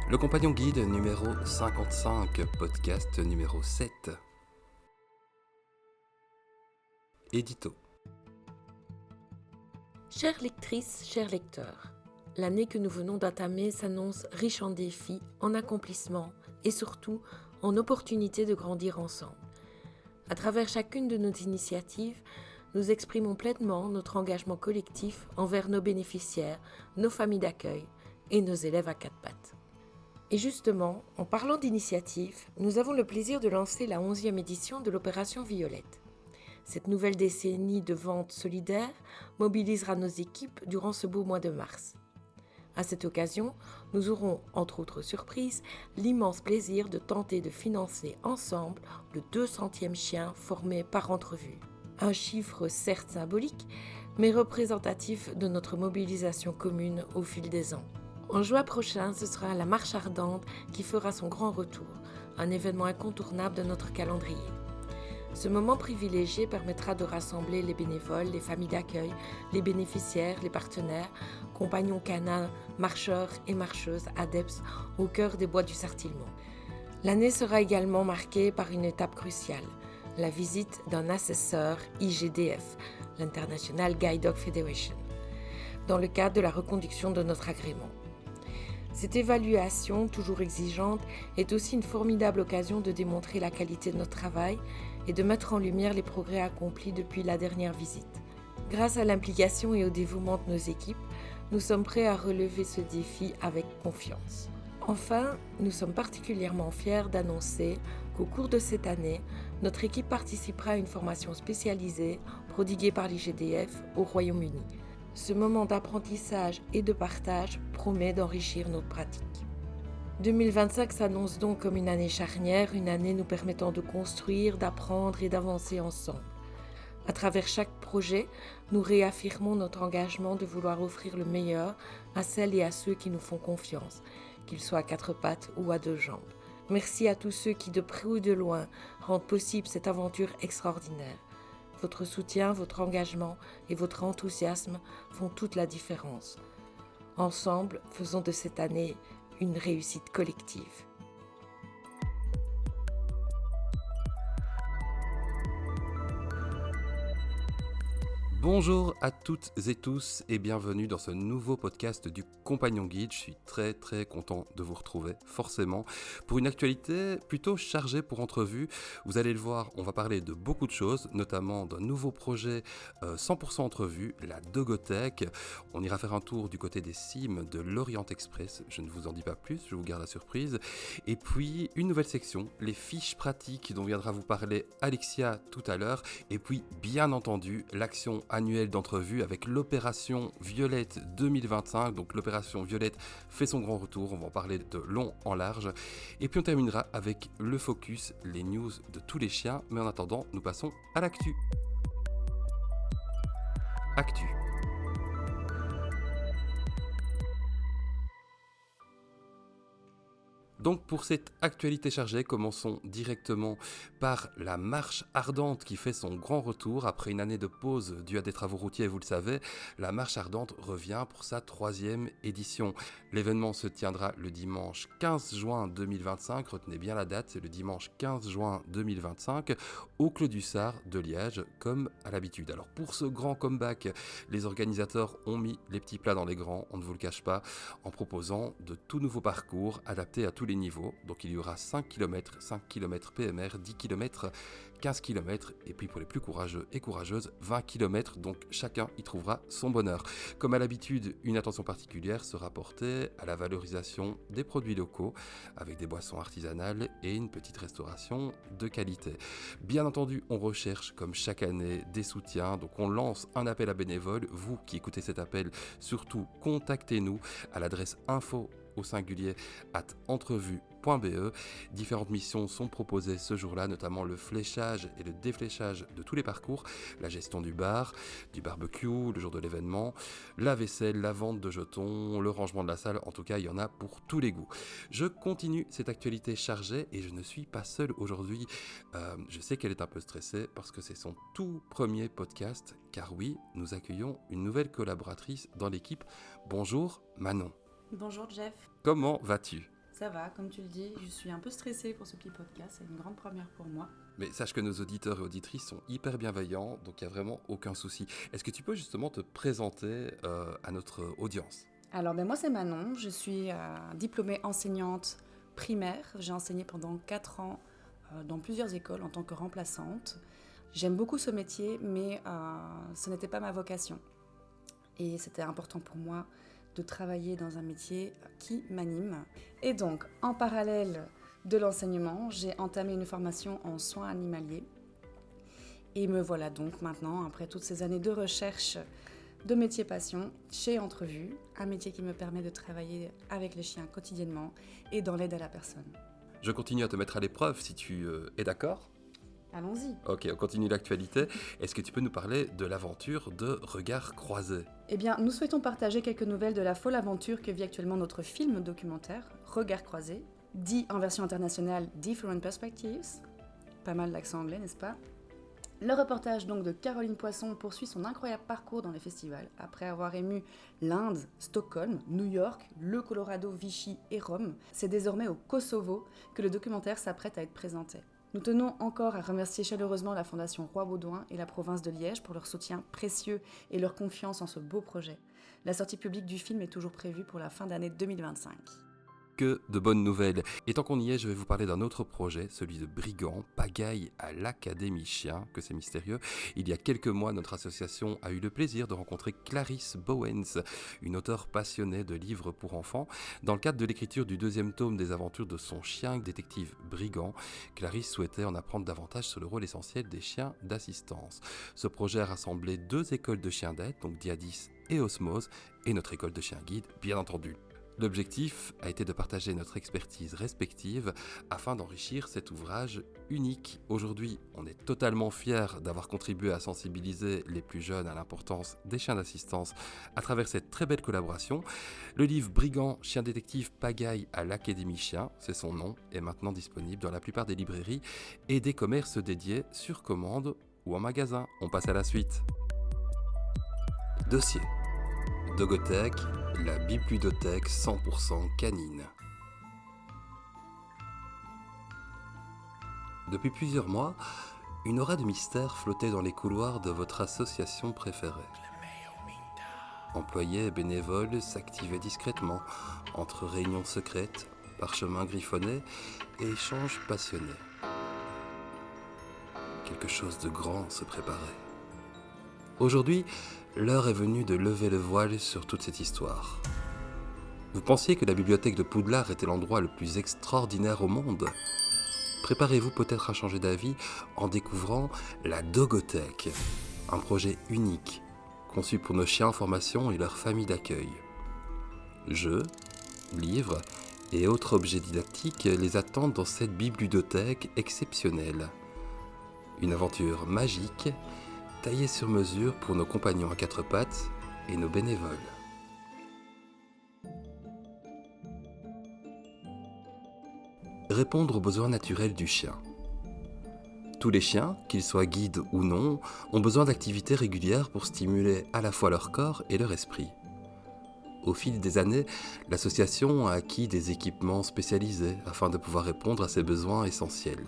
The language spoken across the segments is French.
Le Compagnon Guide numéro 55, podcast numéro 7. Édito. Chères lectrices, chers lecteurs, l'année que nous venons d'entamer s'annonce riche en défis, en accomplissements et surtout en opportunités de grandir ensemble. À travers chacune de nos initiatives, nous exprimons pleinement notre engagement collectif envers nos bénéficiaires, nos familles d'accueil et nos élèves à quatre pattes. Et justement, en parlant d'initiative, nous avons le plaisir de lancer la 11e édition de l'Opération Violette. Cette nouvelle décennie de vente solidaire mobilisera nos équipes durant ce beau mois de mars. À cette occasion, nous aurons, entre autres surprises, l'immense plaisir de tenter de financer ensemble le 200e chien formé par entrevue. Un chiffre certes symbolique, mais représentatif de notre mobilisation commune au fil des ans. En juin prochain, ce sera la Marche Ardente qui fera son grand retour, un événement incontournable de notre calendrier. Ce moment privilégié permettra de rassembler les bénévoles, les familles d'accueil, les bénéficiaires, les partenaires, compagnons canins, marcheurs et marcheuses adeptes au cœur des bois du Sartillemont. L'année sera également marquée par une étape cruciale, la visite d'un assesseur IGDF, l'International Guide Dog Federation, dans le cadre de la reconduction de notre agrément. Cette évaluation, toujours exigeante, est aussi une formidable occasion de démontrer la qualité de notre travail et de mettre en lumière les progrès accomplis depuis la dernière visite. Grâce à l'implication et au dévouement de nos équipes, nous sommes prêts à relever ce défi avec confiance. Enfin, nous sommes particulièrement fiers d'annoncer qu'au cours de cette année, notre équipe participera à une formation spécialisée prodiguée par l'IGDF au Royaume-Uni. Ce moment d'apprentissage et de partage promet d'enrichir notre pratique. 2025 s'annonce donc comme une année charnière, une année nous permettant de construire, d'apprendre et d'avancer ensemble. À travers chaque projet, nous réaffirmons notre engagement de vouloir offrir le meilleur à celles et à ceux qui nous font confiance, qu'ils soient à quatre pattes ou à deux jambes. Merci à tous ceux qui, de près ou de loin, rendent possible cette aventure extraordinaire. Votre soutien, votre engagement et votre enthousiasme font toute la différence. Ensemble, faisons de cette année une réussite collective. Bonjour à toutes et tous et bienvenue dans ce nouveau podcast du Compagnon Guide. Je suis très content de vous retrouver, forcément, pour une actualité plutôt chargée pour entrevue. Vous allez le voir, on va parler de beaucoup de choses, notamment d'un nouveau projet 100% entrevue, la Dogothèque. On ira faire un tour du côté des cimes de l'Orient Express, je ne vous en dis pas plus, je vous garde la surprise. Et puis une nouvelle section, les fiches pratiques dont viendra vous parler Alexia tout à l'heure. Et puis bien entendu, l'action annuel d'entrevue avec l'Opération Violette 2025. Donc l'Opération Violette fait son grand retour, on va en parler de long en large. Et puis on terminera avec le focus, les news de tous les chiens. Mais en attendant, nous passons à l'actu. Actu. Donc pour cette actualité chargée, commençons directement par la Marche Ardente qui fait son grand retour après une année de pause due à des travaux routiers, vous le savez. La Marche Ardente revient pour sa 3e édition. L'événement se tiendra le dimanche 15 juin 2025, retenez bien la date, c'est le dimanche 15 juin 2025 au Clos du Sart de Liège, comme à l'habitude. Alors pour ce grand comeback, les organisateurs ont mis les petits plats dans les grands, on ne vous le cache pas, en proposant de tout nouveaux parcours adaptés à tous les niveaux. Donc il y aura 5 km, 5 km PMR, 10 km, 15 km et puis pour les plus courageux et courageuses, 20 km. Donc chacun y trouvera son bonheur. Comme à l'habitude, une attention particulière sera portée à la valorisation des produits locaux avec des boissons artisanales et une petite restauration de qualité. Bien entendu, on recherche comme chaque année des soutiens. Donc on lance un appel à bénévoles. Vous qui écoutez cet appel, surtout contactez-nous à l'adresse info au singulier @entrevue.be. Différentes missions sont proposées ce jour-là, notamment le fléchage et le défléchage de tous les parcours, la gestion du bar, du barbecue, le jour de l'événement, la vaisselle, la vente de jetons, le rangement de la salle, en tout cas il y en a pour tous les goûts. Je continue cette actualité chargée et je ne suis pas seul aujourd'hui. Je sais qu'elle est un peu stressée parce que c'est son tout premier podcast, car oui, nous accueillons une nouvelle collaboratrice dans l'équipe. Bonjour Manon. Bonjour Jeff. Comment vas-tu ? Ça va, comme tu le dis, je suis un peu stressée pour ce petit podcast, c'est une grande première pour moi. Mais sache que nos auditeurs et auditrices sont hyper bienveillants, donc il n'y a vraiment aucun souci. Est-ce que tu peux justement te présenter à notre audience ? Alors moi c'est Manon, je suis diplômée enseignante primaire. J'ai enseigné pendant 4 ans dans plusieurs écoles en tant que remplaçante. J'aime beaucoup ce métier, mais ce n'était pas ma vocation. Et c'était important pour moi de travailler dans un métier qui m'anime. Et donc, en parallèle de l'enseignement, j'ai entamé une formation en soins animaliers. Et me voilà donc maintenant, après toutes ces années de recherche de métier passion, chez Entrevue, un métier qui me permet de travailler avec les chiens quotidiennement et dans l'aide à la personne. Je continue à te mettre à l'épreuve si tu es d'accord ? Allons-y. Ok, on continue l'actualité. Est-ce que tu peux nous parler de l'aventure de Regards croisés ? Eh bien, nous souhaitons partager quelques nouvelles de la folle aventure que vit actuellement notre film documentaire, Regards croisés, dit en version internationale Different Perspectives. Pas mal l'accent anglais, n'est-ce pas ? Le reportage donc de Caroline Poisson poursuit son incroyable parcours dans les festivals. Après avoir ému l'Inde, Stockholm, New York, le Colorado, Vichy et Rome, c'est désormais au Kosovo que le documentaire s'apprête à être présenté. Nous tenons encore à remercier chaleureusement la Fondation Roi Baudouin et la province de Liège pour leur soutien précieux et leur confiance en ce beau projet. La sortie publique du film est toujours prévue pour la fin d'année 2025. Que de bonnes nouvelles. Et tant qu'on y est, je vais vous parler d'un autre projet, celui de Brigand, pagaille à l'Académie Chien, que c'est mystérieux. Il y a quelques mois, notre association a eu le plaisir de rencontrer Clarisse Bowens, une auteure passionnée de livres pour enfants. Dans le cadre de l'écriture du 2e tome des aventures de son chien, détective Brigand, Clarisse souhaitait en apprendre davantage sur le rôle essentiel des chiens d'assistance. Ce projet a rassemblé 2 écoles de chiens d'aide, donc Diadis et Osmose, et notre école de chiens guide, bien entendu. L'objectif a été de partager notre expertise respective afin d'enrichir cet ouvrage unique. Aujourd'hui, on est totalement fiers d'avoir contribué à sensibiliser les plus jeunes à l'importance des chiens d'assistance à travers cette très belle collaboration. Le livre Brigand, chien détective pagaille à l'Académie Chien, c'est son nom, est maintenant disponible dans la plupart des librairies et des commerces dédiés sur commande ou en magasin. On passe à la suite. Dossier. Dogothèque, la bibliothèque 100% canine. Depuis plusieurs mois, une aura de mystère flottait dans les couloirs de votre association préférée. Employés et bénévoles s'activaient discrètement entre réunions secrètes, parchemins griffonnés et échanges passionnés. Quelque chose de grand se préparait. Aujourd'hui, l'heure est venue de lever le voile sur toute cette histoire. Vous pensiez que la bibliothèque de Poudlard était l'endroit le plus extraordinaire au monde ? Préparez-vous peut-être à changer d'avis en découvrant la Dogothèque, un projet unique, conçu pour nos chiens en formation et leurs familles d'accueil. Jeux, livres et autres objets didactiques les attendent dans cette bibliothèque exceptionnelle. Une aventure magique, taillée sur mesure pour nos compagnons à 4 pattes et nos bénévoles. Répondre aux besoins naturels du chien. Tous les chiens, qu'ils soient guides ou non, ont besoin d'activités régulières pour stimuler à la fois leur corps et leur esprit. Au fil des années, l'association a acquis des équipements spécialisés afin de pouvoir répondre à ces besoins essentiels.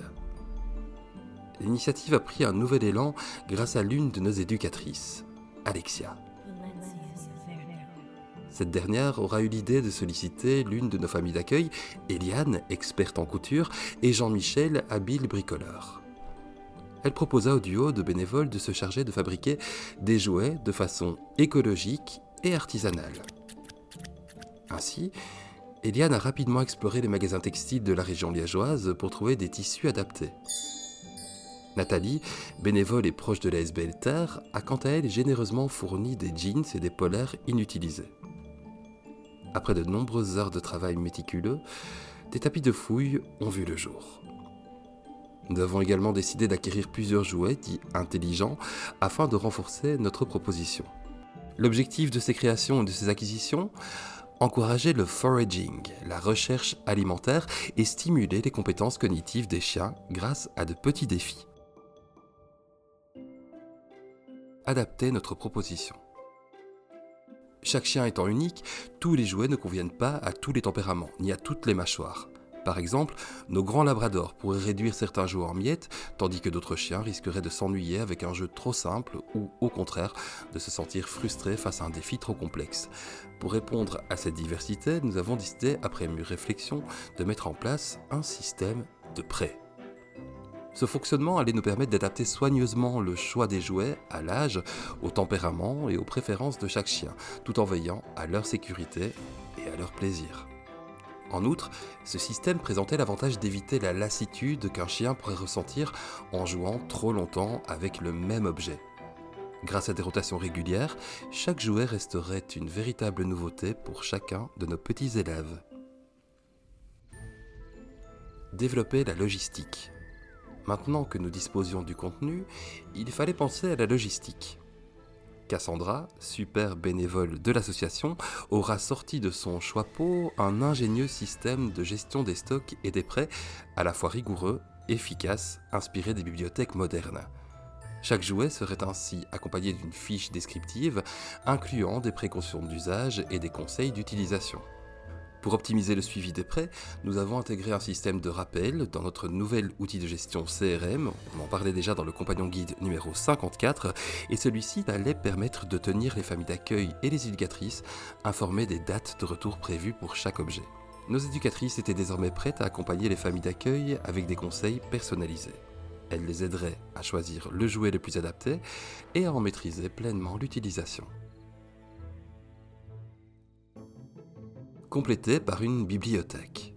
L'initiative a pris un nouvel élan grâce à l'une de nos éducatrices, Alexia. Cette dernière aura eu l'idée de solliciter l'une de nos familles d'accueil, Eliane, experte en couture, et Jean-Michel, habile bricoleur. Elle proposa au duo de bénévoles de se charger de fabriquer des jouets de façon écologique et artisanale. Ainsi, Eliane a rapidement exploré les magasins textiles de la région liégeoise pour trouver des tissus adaptés. Nathalie, bénévole et proche de la SBL Terre, a quant à elle généreusement fourni des jeans et des polaires inutilisés. Après de nombreuses heures de travail méticuleux, des tapis de fouille ont vu le jour. Nous avons également décidé d'acquérir plusieurs jouets dits intelligents afin de renforcer notre proposition. L'objectif de ces créations et de ces acquisitions ? Encourager le foraging, la recherche alimentaire et stimuler les compétences cognitives des chiens grâce à de petits défis. Adapter notre proposition. Chaque chien étant unique, tous les jouets ne conviennent pas à tous les tempéraments, ni à toutes les mâchoires. Par exemple, nos grands labradors pourraient réduire certains jouets en miettes, tandis que d'autres chiens risqueraient de s'ennuyer avec un jeu trop simple ou, au contraire, de se sentir frustrés face à un défi trop complexe. Pour répondre à cette diversité, nous avons décidé, après mûre réflexion, de mettre en place un système de prêt. Ce fonctionnement allait nous permettre d'adapter soigneusement le choix des jouets à l'âge, au tempérament et aux préférences de chaque chien, tout en veillant à leur sécurité et à leur plaisir. En outre, ce système présentait l'avantage d'éviter la lassitude qu'un chien pourrait ressentir en jouant trop longtemps avec le même objet. Grâce à des rotations régulières, chaque jouet resterait une véritable nouveauté pour chacun de nos petits élèves. Développer la logistique. Maintenant que nous disposions du contenu, il fallait penser à la logistique. Cassandra, super bénévole de l'association, aura sorti de son chapeau un ingénieux système de gestion des stocks et des prêts à la fois rigoureux, efficace, inspiré des bibliothèques modernes. Chaque jouet serait ainsi accompagné d'une fiche descriptive incluant des précautions d'usage et des conseils d'utilisation. Pour optimiser le suivi des prêts, nous avons intégré un système de rappel dans notre nouvel outil de gestion CRM, on en parlait déjà dans le compagnon guide numéro 54, et celui-ci allait permettre de tenir les familles d'accueil et les éducatrices informées des dates de retour prévues pour chaque objet. Nos éducatrices étaient désormais prêtes à accompagner les familles d'accueil avec des conseils personnalisés. Elles les aideraient à choisir le jouet le plus adapté et à en maîtriser pleinement l'utilisation. Complété par une bibliothèque.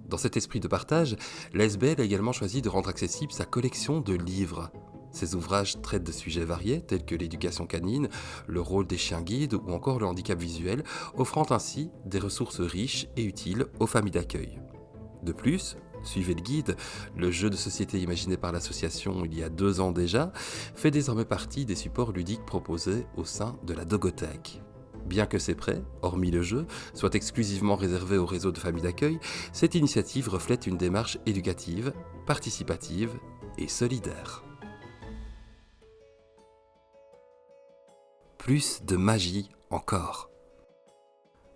Dans cet esprit de partage, l'ASBL a également choisi de rendre accessible sa collection de livres. Ces ouvrages traitent de sujets variés tels que l'éducation canine, le rôle des chiens guides ou encore le handicap visuel, offrant ainsi des ressources riches et utiles aux familles d'accueil. De plus, suivez le guide, le jeu de société imaginé par l'association il y a 2 ans déjà, fait désormais partie des supports ludiques proposés au sein de la Dogothèque. Bien que ces prêts, hormis le jeu, soient exclusivement réservés au réseau de familles d'accueil, cette initiative reflète une démarche éducative, participative et solidaire. Plus de magie encore.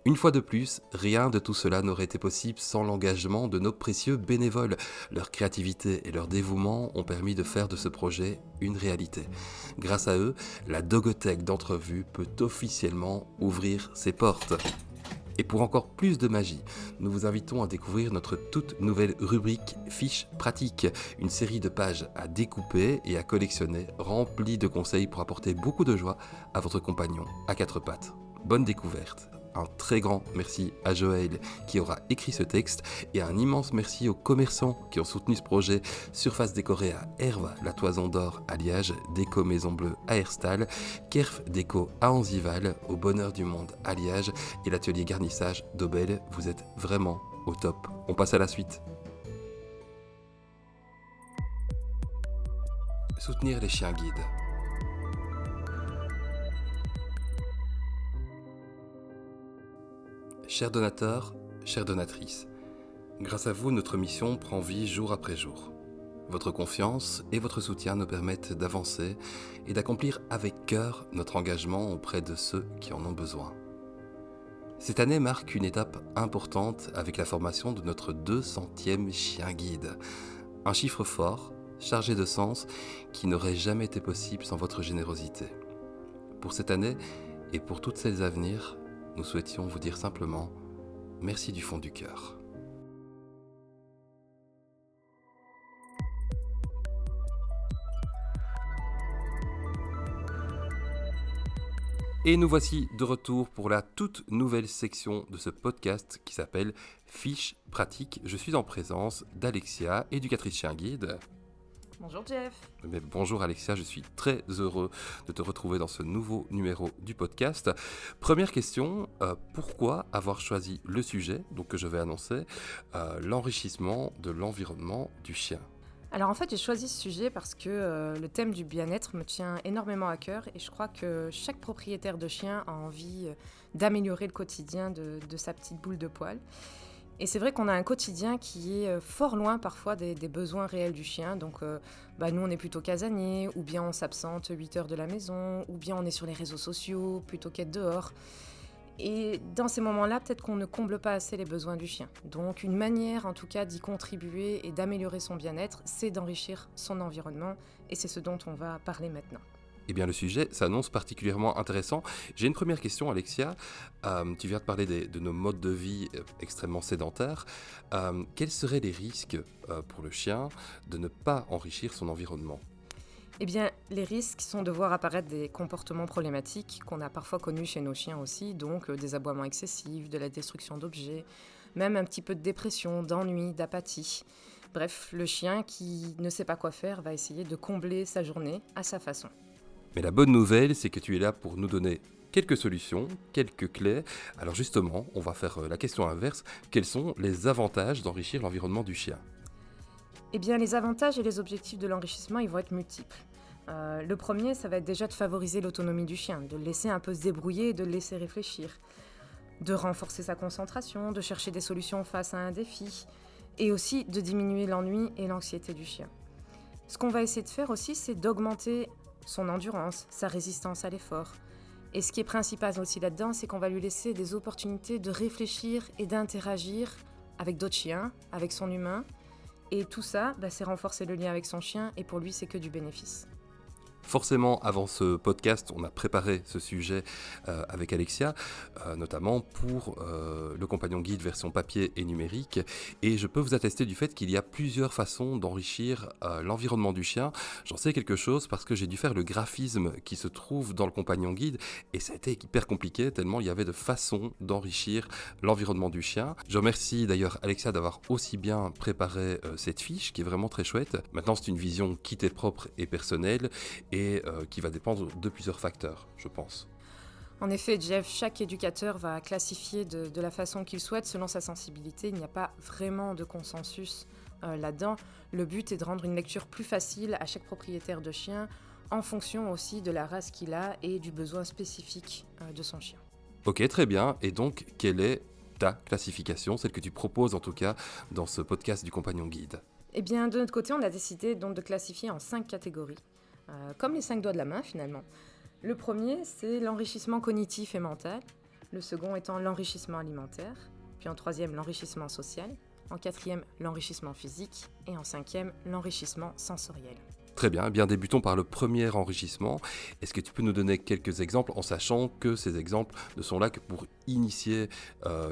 Une fois de plus, rien de tout cela n'aurait été possible sans l'engagement de nos précieux bénévoles. Leur créativité et leur dévouement ont permis de faire de ce projet une réalité. Grâce à eux, la Dogothèque d'Entrevue peut officiellement ouvrir ses portes. Et pour encore plus de magie, nous vous invitons à découvrir notre toute nouvelle rubrique Fiches pratiques, une série de pages à découper et à collectionner, remplies de conseils pour apporter beaucoup de joie à votre compagnon à 4 pattes. Bonne découverte! Un très grand merci à Joël qui aura écrit ce texte et un immense merci aux commerçants qui ont soutenu ce projet. Surface décorée à Herve, la Toison d'Or à Liège, Déco Maison Bleue à Herstal, Kerf Déco à Anzival, au Bonheur du Monde à Liège et l'atelier garnissage d'Aubel. Vous êtes vraiment au top. On passe à la suite. Soutenir les chiens guides. Chers donateurs, chères donatrices, grâce à vous, notre mission prend vie jour après jour. Votre confiance et votre soutien nous permettent d'avancer et d'accomplir avec cœur notre engagement auprès de ceux qui en ont besoin. Cette année marque une étape importante avec la formation de notre 200e chien guide. Un chiffre fort, chargé de sens, qui n'aurait jamais été possible sans votre générosité. Pour cette année et pour toutes celles à venir, nous souhaitions vous dire simplement merci du fond du cœur. Et nous voici de retour pour la toute nouvelle section de ce podcast qui s'appelle Fiches pratiques. Je suis en présence d'Alexia, éducatrice chien guide. Bonjour Jeff. Mais bonjour Alexia, je suis très heureux de te retrouver dans ce nouveau numéro du podcast. Première question, pourquoi avoir choisi le sujet donc que je vais annoncer, l'enrichissement de l'environnement du chien ? Alors en fait, j'ai choisi ce sujet parce que le thème du bien-être me tient énormément à cœur et je crois que chaque propriétaire de chien a envie d'améliorer le quotidien de sa petite boule de poil. Et c'est vrai qu'on a un quotidien qui est fort loin parfois des besoins réels du chien. Donc nous, on est plutôt casaniers, ou bien on s'absente 8 heures de la maison, ou bien on est sur les réseaux sociaux plutôt qu'être dehors. Et dans ces moments-là, peut-être qu'on ne comble pas assez les besoins du chien. Donc une manière en tout cas d'y contribuer et d'améliorer son bien-être, c'est d'enrichir son environnement. Et c'est ce dont on va parler maintenant. Eh bien, le sujet s'annonce particulièrement intéressant. J'ai une première question, Alexia. Tu viens de parler de nos modes de vie extrêmement sédentaires. Quels seraient les risques pour le chien de ne pas enrichir son environnement ? Eh bien, les risques sont de voir apparaître des comportements problématiques qu'on a parfois connus chez nos chiens aussi, donc des aboiements excessifs, de la destruction d'objets, même un petit peu de dépression, d'ennui, d'apathie. Bref, le chien qui ne sait pas quoi faire va essayer de combler sa journée à sa façon. Mais la bonne nouvelle, c'est que tu es là pour nous donner quelques solutions, quelques clés. Alors justement, on va faire la question inverse. Quels sont les avantages d'enrichir l'environnement du chien ? Eh bien, les avantages et les objectifs de l'enrichissement, ils vont être multiples. Le premier, ça va être déjà de favoriser l'autonomie du chien, de le laisser un peu se débrouiller et de le laisser réfléchir, de renforcer sa concentration, de chercher des solutions face à un défi, et aussi de diminuer l'ennui et l'anxiété du chien. Ce qu'on va essayer de faire aussi, c'est d'augmenter son endurance, sa résistance à l'effort. Et ce qui est principal aussi là-dedans, c'est qu'on va lui laisser des opportunités de réfléchir et d'interagir avec d'autres chiens, avec son humain. Et tout ça, c'est renforcer le lien avec son chien, et pour lui, c'est que du bénéfice. Forcément, avant ce podcast, on a préparé ce sujet avec Alexia, notamment pour le compagnon guide version papier et numérique. Et je peux vous attester du fait qu'il y a plusieurs façons d'enrichir l'environnement du chien. J'en sais quelque chose parce que j'ai dû faire le graphisme qui se trouve dans le compagnon guide. Et ça a été hyper compliqué tellement il y avait de façons d'enrichir l'environnement du chien. Je remercie d'ailleurs Alexia d'avoir aussi bien préparé cette fiche qui est vraiment très chouette. Maintenant, c'est une vision qui t'est propre et personnelle. Et qui va dépendre de plusieurs facteurs, je pense. En effet, Jeff, chaque éducateur va classifier de la façon qu'il souhaite selon sa sensibilité. Il n'y a pas vraiment de consensus là-dedans. Le but est de rendre une lecture plus facile à chaque propriétaire de chien, en fonction aussi de la race qu'il a et du besoin spécifique de son chien. Ok, très bien. Et donc, quelle est ta classification, celle que tu proposes en tout cas dans ce podcast du compagnon guide ? Eh bien, de notre côté, on a décidé donc de classifier en 5 catégories. Comme les 5 doigts de la main finalement. Le premier, c'est l'enrichissement cognitif et mental. Le second étant l'enrichissement alimentaire. Puis en troisième, l'enrichissement social. En quatrième, l'enrichissement physique. Et en cinquième, l'enrichissement sensoriel. Très bien, eh bien débutons par le premier enrichissement. Est-ce que tu peux nous donner quelques exemples en sachant que ces exemples ne sont là que pour initier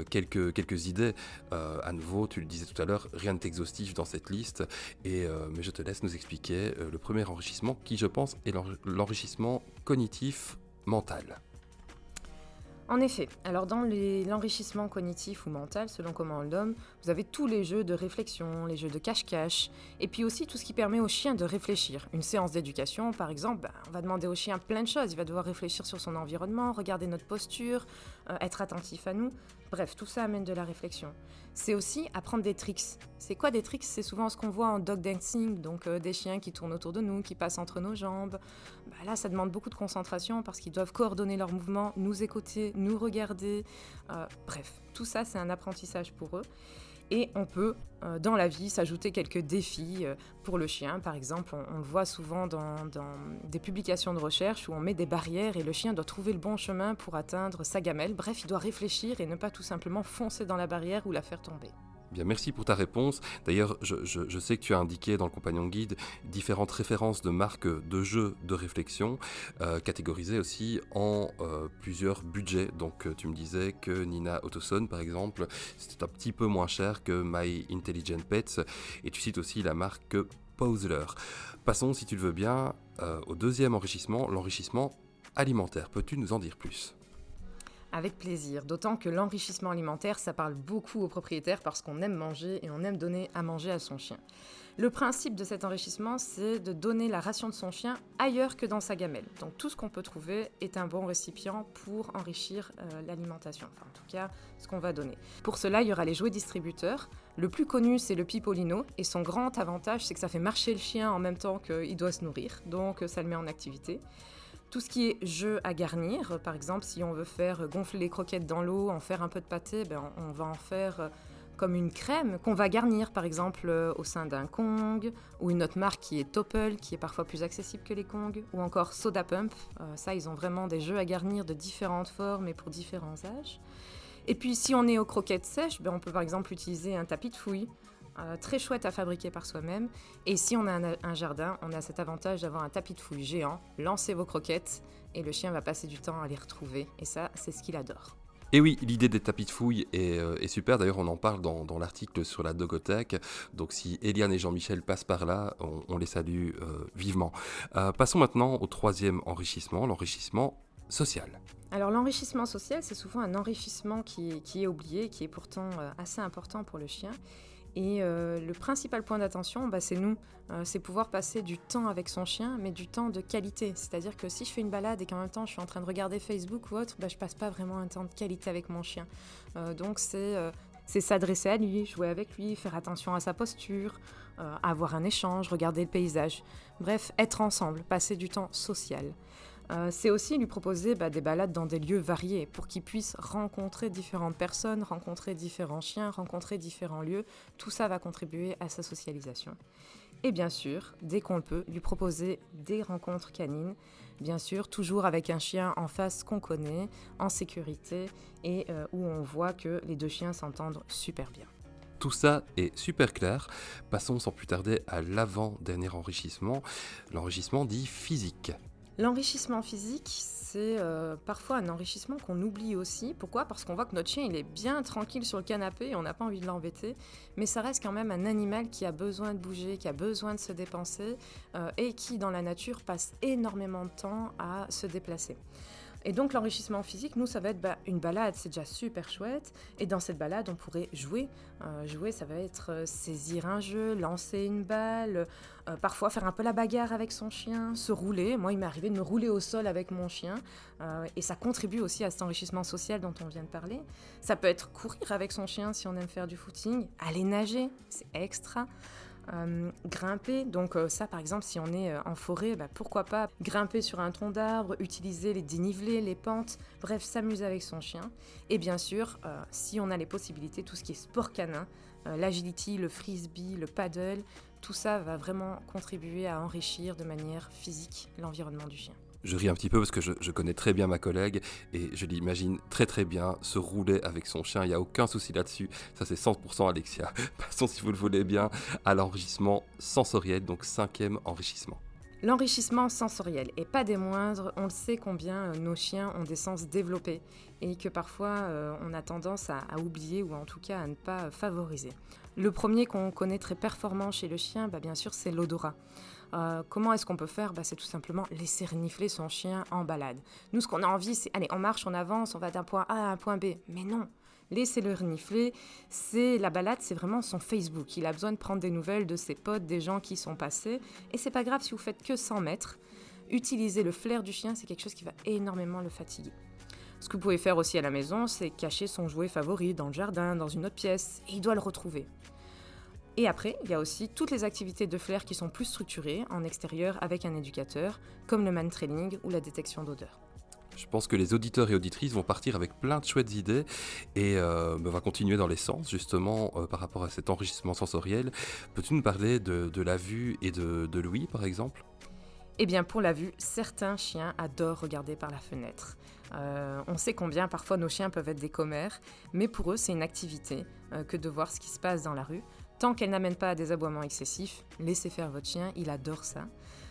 quelques idées. À nouveau, tu le disais tout à l'heure, rien n'est exhaustif dans cette liste, mais je te laisse nous expliquer le premier enrichissement qui, je pense, est l'enrichissement cognitif mental. En effet, alors dans l'enrichissement cognitif ou mental, selon comment on le nomme, vous avez tous les jeux de réflexion, les jeux de cache-cache, et puis aussi tout ce qui permet au chien de réfléchir. Une séance d'éducation, par exemple, on va demander au chien plein de choses. Il va devoir réfléchir sur son environnement, regarder notre posture, être attentif à nous. Bref, tout ça amène de la réflexion. C'est aussi apprendre des tricks. C'est quoi des tricks ? C'est souvent ce qu'on voit en dog dancing, donc des chiens qui tournent autour de nous, qui passent entre nos jambes. Là, ça demande beaucoup de concentration parce qu'ils doivent coordonner leurs mouvements, nous écouter, nous regarder. Bref, tout ça, c'est un apprentissage pour eux. Et on peut, dans la vie, s'ajouter quelques défis pour le chien. Par exemple, on le voit souvent dans des publications de recherche où on met des barrières et le chien doit trouver le bon chemin pour atteindre sa gamelle. Bref, il doit réfléchir et ne pas tout simplement foncer dans la barrière ou la faire tomber. Bien, merci pour ta réponse. D'ailleurs, je sais que tu as indiqué dans le compagnon guide différentes références de marques de jeux de réflexion, catégorisées aussi en plusieurs budgets. Donc, tu me disais que Nina Autoson, par exemple, c'était un petit peu moins cher que My Intelligent Pets. Et tu cites aussi la marque Pausler. Passons, si tu le veux bien, au deuxième enrichissement, l'enrichissement alimentaire. Peux-tu nous en dire plus ? Avec plaisir, d'autant que l'enrichissement alimentaire, ça parle beaucoup aux propriétaires parce qu'on aime manger et on aime donner à manger à son chien. Le principe de cet enrichissement, c'est de donner la ration de son chien ailleurs que dans sa gamelle. Donc tout ce qu'on peut trouver est un bon récipient pour enrichir l'alimentation, enfin en tout cas ce qu'on va donner. Pour cela, il y aura les jouets distributeurs. Le plus connu, c'est le Pipolino et son grand avantage, c'est que ça fait marcher le chien en même temps qu'il doit se nourrir, donc ça le met en activité. Tout ce qui est jeu à garnir, par exemple, si on veut faire gonfler les croquettes dans l'eau, en faire un peu de pâté, on va en faire comme une crème qu'on va garnir par exemple au sein d'un Kong, ou une autre marque qui est Topple, qui est parfois plus accessible que les Kong, ou encore Soda Pump. Ça, ils ont vraiment des jeux à garnir de différentes formes et pour différents âges. Et puis si on est aux croquettes sèches, on peut par exemple utiliser un tapis de fouille, très chouette à fabriquer par soi-même. Et si on a un jardin, on a cet avantage d'avoir un tapis de fouille géant. Lancez vos croquettes et le chien va passer du temps à les retrouver. Et ça, c'est ce qu'il adore. Et oui, l'idée des tapis de fouille est super. D'ailleurs, on en parle dans l'article sur la Dogothèque. Donc si Eliane et Jean-Michel passent par là, on les salue vivement. Passons maintenant au troisième enrichissement, l'enrichissement social. Alors l'enrichissement social, c'est souvent un enrichissement qui est oublié, qui est pourtant assez important pour le chien. Et le principal point d'attention, c'est nous. C'est pouvoir passer du temps avec son chien, mais du temps de qualité. C'est-à-dire que si je fais une balade et qu'en même temps je suis en train de regarder Facebook ou autre, je passe pas vraiment un temps de qualité avec mon chien. Donc c'est s'adresser à lui, jouer avec lui, faire attention à sa posture, avoir un échange, regarder le paysage. Bref, être ensemble, passer du temps social. C'est aussi lui proposer des balades dans des lieux variés pour qu'il puisse rencontrer différentes personnes, rencontrer différents chiens, rencontrer différents lieux. Tout ça va contribuer à sa socialisation. Et bien sûr, dès qu'on le peut, lui proposer des rencontres canines. Bien sûr, toujours avec un chien en face qu'on connaît, en sécurité et où on voit que les deux chiens s'entendent super bien. Tout ça est super clair. Passons sans plus tarder à l'avant-dernier enrichissement, l'enrichissement dit physique. L'enrichissement physique, c'est parfois un enrichissement qu'on oublie aussi. Pourquoi ? Parce qu'on voit que notre chien il est bien tranquille sur le canapé et on n'a pas envie de l'embêter. Mais ça reste quand même un animal qui a besoin de bouger, qui a besoin de se dépenser et qui, dans la nature, passe énormément de temps à se déplacer. Et donc l'enrichissement physique, nous, ça va être une balade, c'est déjà super chouette. Et dans cette balade, on pourrait jouer. Jouer, ça va être saisir un jeu, lancer une balle, parfois faire un peu la bagarre avec son chien, se rouler. Moi, il m'est arrivé de me rouler au sol avec mon chien. Et ça contribue aussi à cet enrichissement social dont on vient de parler. Ça peut être courir avec son chien si on aime faire du footing, aller nager, c'est extra. Grimper, donc ça par exemple si on est en forêt, pourquoi pas grimper sur un tronc d'arbre, utiliser les dénivelés, les pentes, bref s'amuser avec son chien. Et bien sûr si on a les possibilités, tout ce qui est sport canin, l'agility, le frisbee, le paddle, tout ça va vraiment contribuer à enrichir de manière physique l'environnement du chien. Je ris un petit peu parce que je connais très bien ma collègue et je l'imagine très très bien se rouler avec son chien, il n'y a aucun souci là-dessus, ça c'est 100% Alexia. Passons si vous le voulez bien à l'enrichissement sensoriel, donc 5e enrichissement. L'enrichissement sensoriel, et pas des moindres, on le sait combien nos chiens ont des sens développés et que parfois on a tendance à oublier ou en tout cas à ne pas favoriser. Le premier qu'on connaît très performant chez le chien, bien sûr c'est l'odorat. Comment est-ce qu'on peut faire ? C'est tout simplement laisser renifler son chien en balade. Nous, ce qu'on a envie, c'est, allez, on marche, on avance, on va d'un point A à un point B. Mais non, laissez-le renifler. La balade, c'est vraiment son Facebook. Il a besoin de prendre des nouvelles de ses potes, des gens qui sont passés. Et c'est pas grave si vous faites que 100 mètres. Utiliser le flair du chien, c'est quelque chose qui va énormément le fatiguer. Ce que vous pouvez faire aussi à la maison, c'est cacher son jouet favori dans le jardin, dans une autre pièce, et il doit le retrouver. Et après, il y a aussi toutes les activités de flair qui sont plus structurées en extérieur avec un éducateur, comme le man-trailing ou la détection d'odeur. Je pense que les auditeurs et auditrices vont partir avec plein de chouettes idées et on va continuer dans les sens justement par rapport à cet enrichissement sensoriel. Peux-tu nous parler de la vue et de l'ouïe par exemple ? Eh bien pour la vue, certains chiens adorent regarder par la fenêtre. On sait combien parfois nos chiens peuvent être des commères, mais pour eux c'est une activité que de voir ce qui se passe dans la rue. Tant qu'elle n'amène pas à des aboiements excessifs, laissez faire votre chien, il adore ça.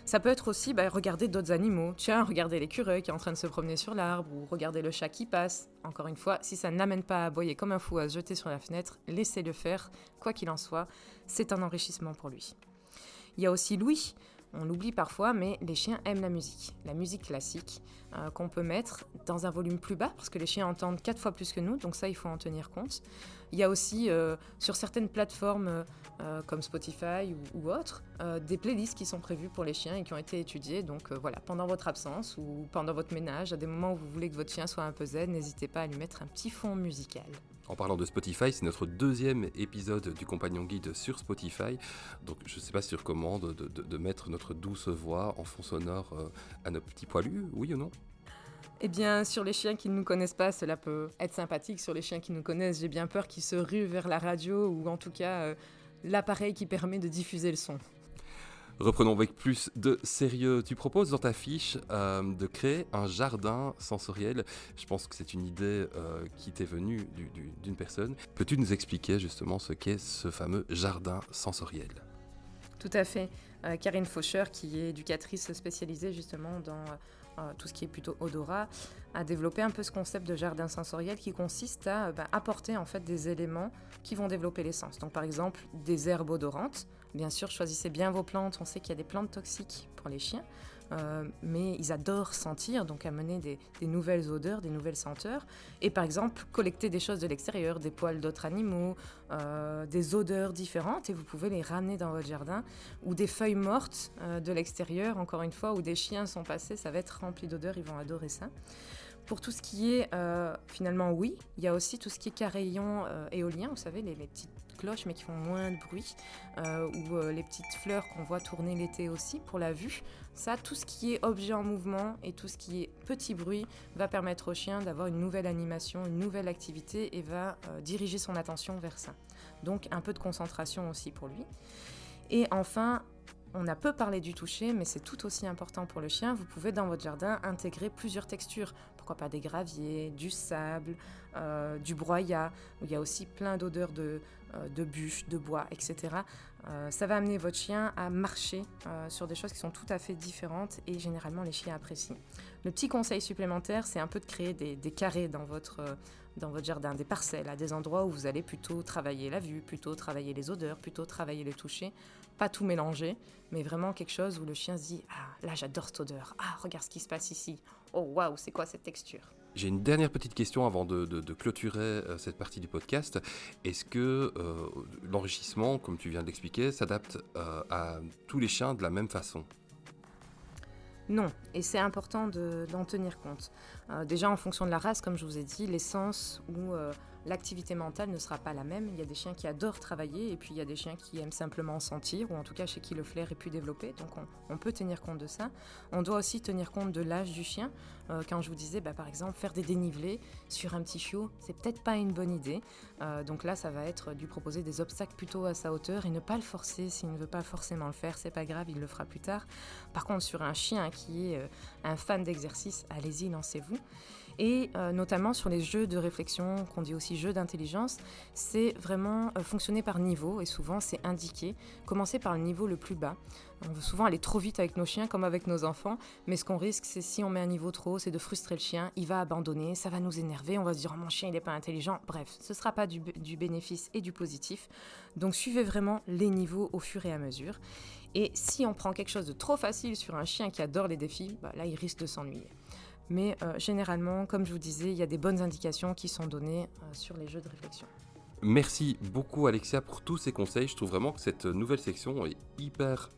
Ça peut être aussi regarder d'autres animaux. Tiens, regardez l'écureuil qui est en train de se promener sur l'arbre ou regardez le chat qui passe. Encore une fois, si ça n'amène pas à aboyer comme un fou à se jeter sur la fenêtre, laissez-le faire. Quoi qu'il en soit, c'est un enrichissement pour lui. Il y a aussi l'ouïe. On l'oublie parfois, mais les chiens aiment la musique classique qu'on peut mettre dans un volume plus bas, parce que les chiens entendent 4 fois plus que nous, donc ça, il faut en tenir compte. Il y a aussi, sur certaines plateformes comme Spotify ou autres, des playlists qui sont prévues pour les chiens et qui ont été étudiées. Donc voilà, pendant votre absence ou pendant votre ménage, à des moments où vous voulez que votre chien soit un peu zen, n'hésitez pas à lui mettre un petit fond musical. En parlant de Spotify, c'est notre 2e épisode du Compagnon Guide sur Spotify. Donc je ne sais pas si tu recommandes de mettre notre douce voix en fond sonore à nos petits poilus, oui ou non ? Eh bien, sur les chiens qui ne nous connaissent pas, cela peut être sympathique. Sur les chiens qui nous connaissent, j'ai bien peur qu'ils se ruent vers la radio ou en tout cas l'appareil qui permet de diffuser le son. Reprenons avec plus de sérieux. Tu proposes dans ta fiche de créer un jardin sensoriel. Je pense que c'est une idée qui t'est venue d'une personne. Peux-tu nous expliquer justement ce qu'est ce fameux jardin sensoriel ? Tout à fait. Karine Faucher, qui est éducatrice spécialisée justement dans tout ce qui est plutôt odorat, a développé un peu ce concept de jardin sensoriel qui consiste à apporter en fait des éléments qui vont développer les sens. Donc par exemple des herbes odorantes. Bien sûr, choisissez bien vos plantes. On sait qu'il y a des plantes toxiques pour les chiens, mais ils adorent sentir, donc amener des nouvelles odeurs, des nouvelles senteurs. Et par exemple, collecter des choses de l'extérieur, des poils d'autres animaux, des odeurs différentes, et vous pouvez les ramener dans votre jardin. Ou des feuilles mortes de l'extérieur, encore une fois, où des chiens sont passés, ça va être rempli d'odeurs, ils vont adorer ça. Pour tout ce qui est, finalement, oui, il y a aussi tout ce qui est carillon éolien, vous savez, les petites cloches mais qui font moins de bruit, ou les petites fleurs qu'on voit tourner l'été aussi pour la vue. Ça, tout ce qui est objet en mouvement et tout ce qui est petit bruit va permettre au chien d'avoir une nouvelle animation, une nouvelle activité et va diriger son attention vers ça. Donc un peu de concentration aussi pour lui. Et enfin, on a peu parlé du toucher, mais c'est tout aussi important pour le chien. Vous pouvez dans votre jardin intégrer plusieurs textures. Pourquoi pas des graviers, du sable, du broyat, où il y a aussi plein d'odeurs de bûches, de bois, etc. Ça va amener votre chien à marcher sur des choses qui sont tout à fait différentes et généralement les chiens apprécient. Le petit conseil supplémentaire, c'est un peu de créer des carrés dans votre jardin, des parcelles, à des endroits où vous allez plutôt travailler la vue, plutôt travailler les odeurs, plutôt travailler le toucher. Pas tout mélanger, mais vraiment quelque chose où le chien se dit « Ah, là j'adore cette odeur. Ah, regarde ce qui se passe ici. Oh, waouh, c'est quoi cette texture ?» J'ai une dernière petite question avant de clôturer cette partie du podcast. Est-ce que l'enrichissement, comme tu viens de l'expliquer, s'adapte à tous les chiens de la même façon ? Non, et c'est important d'en tenir compte. Déjà en fonction de la race, comme je vous ai dit, l'essence ou l'activité mentale ne sera pas la même. Il y a des chiens qui adorent travailler et puis il y a des chiens qui aiment simplement sentir ou en tout cas chez qui le flair est plus développé. Donc on peut tenir compte de ça. On doit aussi tenir compte de l'âge du chien. Quand je vous disais par exemple faire des dénivelés sur un petit chiot, c'est peut-être pas une bonne idée. Donc là ça va être lui proposer des obstacles plutôt à sa hauteur et ne pas le forcer. S'il ne veut pas forcément le faire, c'est pas grave, il le fera plus tard. Par contre sur un chien qui est un fan d'exercice, allez-y, lancez-vous. Et notamment sur les jeux de réflexion, qu'on dit aussi jeux d'intelligence, c'est vraiment fonctionner par niveau, et souvent c'est indiqué. Commencer par le niveau le plus bas. On veut souvent aller trop vite avec nos chiens comme avec nos enfants, mais ce qu'on risque, c'est si on met un niveau trop haut, c'est de frustrer le chien, il va abandonner, ça va nous énerver, on va se dire « Oh, mon chien, il n'est pas intelligent ». Bref, ce ne sera pas du bénéfice et du positif. Donc suivez vraiment les niveaux au fur et à mesure. Et si on prend quelque chose de trop facile sur un chien qui adore les défis, là, il risque de s'ennuyer. Mais généralement, comme je vous disais, il y a des bonnes indications qui sont données sur les jeux de réflexion. Merci beaucoup Alexia pour tous ces conseils. Je trouve vraiment que cette nouvelle section est hyper,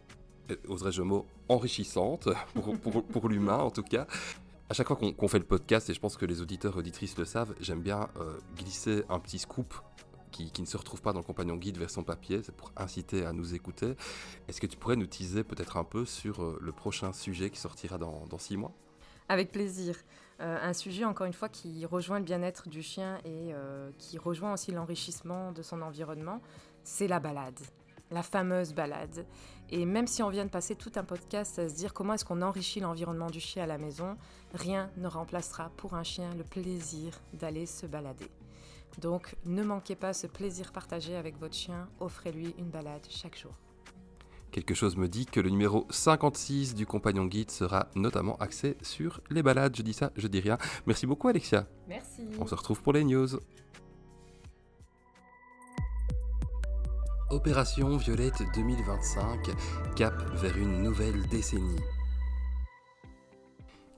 oserais-je le mot, enrichissante pour l'humain en tout cas. À chaque fois qu'on fait le podcast, et je pense que les auditeurs et auditrices le savent, j'aime bien glisser un petit scoop qui ne se retrouve pas dans le compagnon guide vers son papier, c'est pour inciter à nous écouter. Est-ce que tu pourrais nous teaser peut-être un peu sur le prochain sujet qui sortira dans 6 mois ? Avec plaisir. Un sujet, encore une fois, qui rejoint le bien-être du chien et qui rejoint aussi l'enrichissement de son environnement, c'est la balade, la fameuse balade. Et même si on vient de passer tout un podcast à se dire comment est-ce qu'on enrichit l'environnement du chien à la maison, rien ne remplacera pour un chien le plaisir d'aller se balader. Donc, ne manquez pas ce plaisir partagé avec votre chien, offrez-lui une balade chaque jour. Quelque chose me dit que le numéro 56 du compagnon guide sera notamment axé sur les balades. Je dis ça, je dis rien. Merci beaucoup Alexia. Merci. On se retrouve pour les news. Opération Violette 2025, cap vers une nouvelle décennie.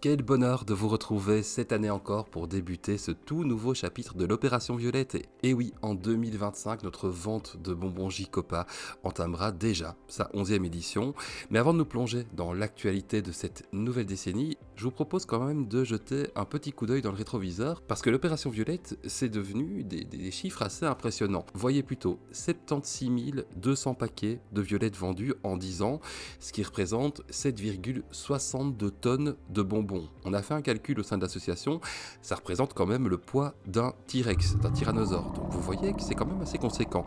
Quel bonheur de vous retrouver cette année encore pour débuter ce tout nouveau chapitre de l'Opération Violette. Et oui, en 2025, notre vente de bonbons J-Copa entamera déjà sa 11e édition. Mais avant de nous plonger dans l'actualité de cette nouvelle décennie, je vous propose quand même de jeter un petit coup d'œil dans le rétroviseur, parce que l'opération Violette, c'est devenu des chiffres assez impressionnants. Voyez plutôt 76 200 paquets de violettes vendus en 10 ans, ce qui représente 7,62 tonnes de bonbons. On a fait un calcul au sein de l'association, ça représente quand même le poids d'un T-Rex, d'un tyrannosaure. Donc vous voyez que c'est quand même assez conséquent.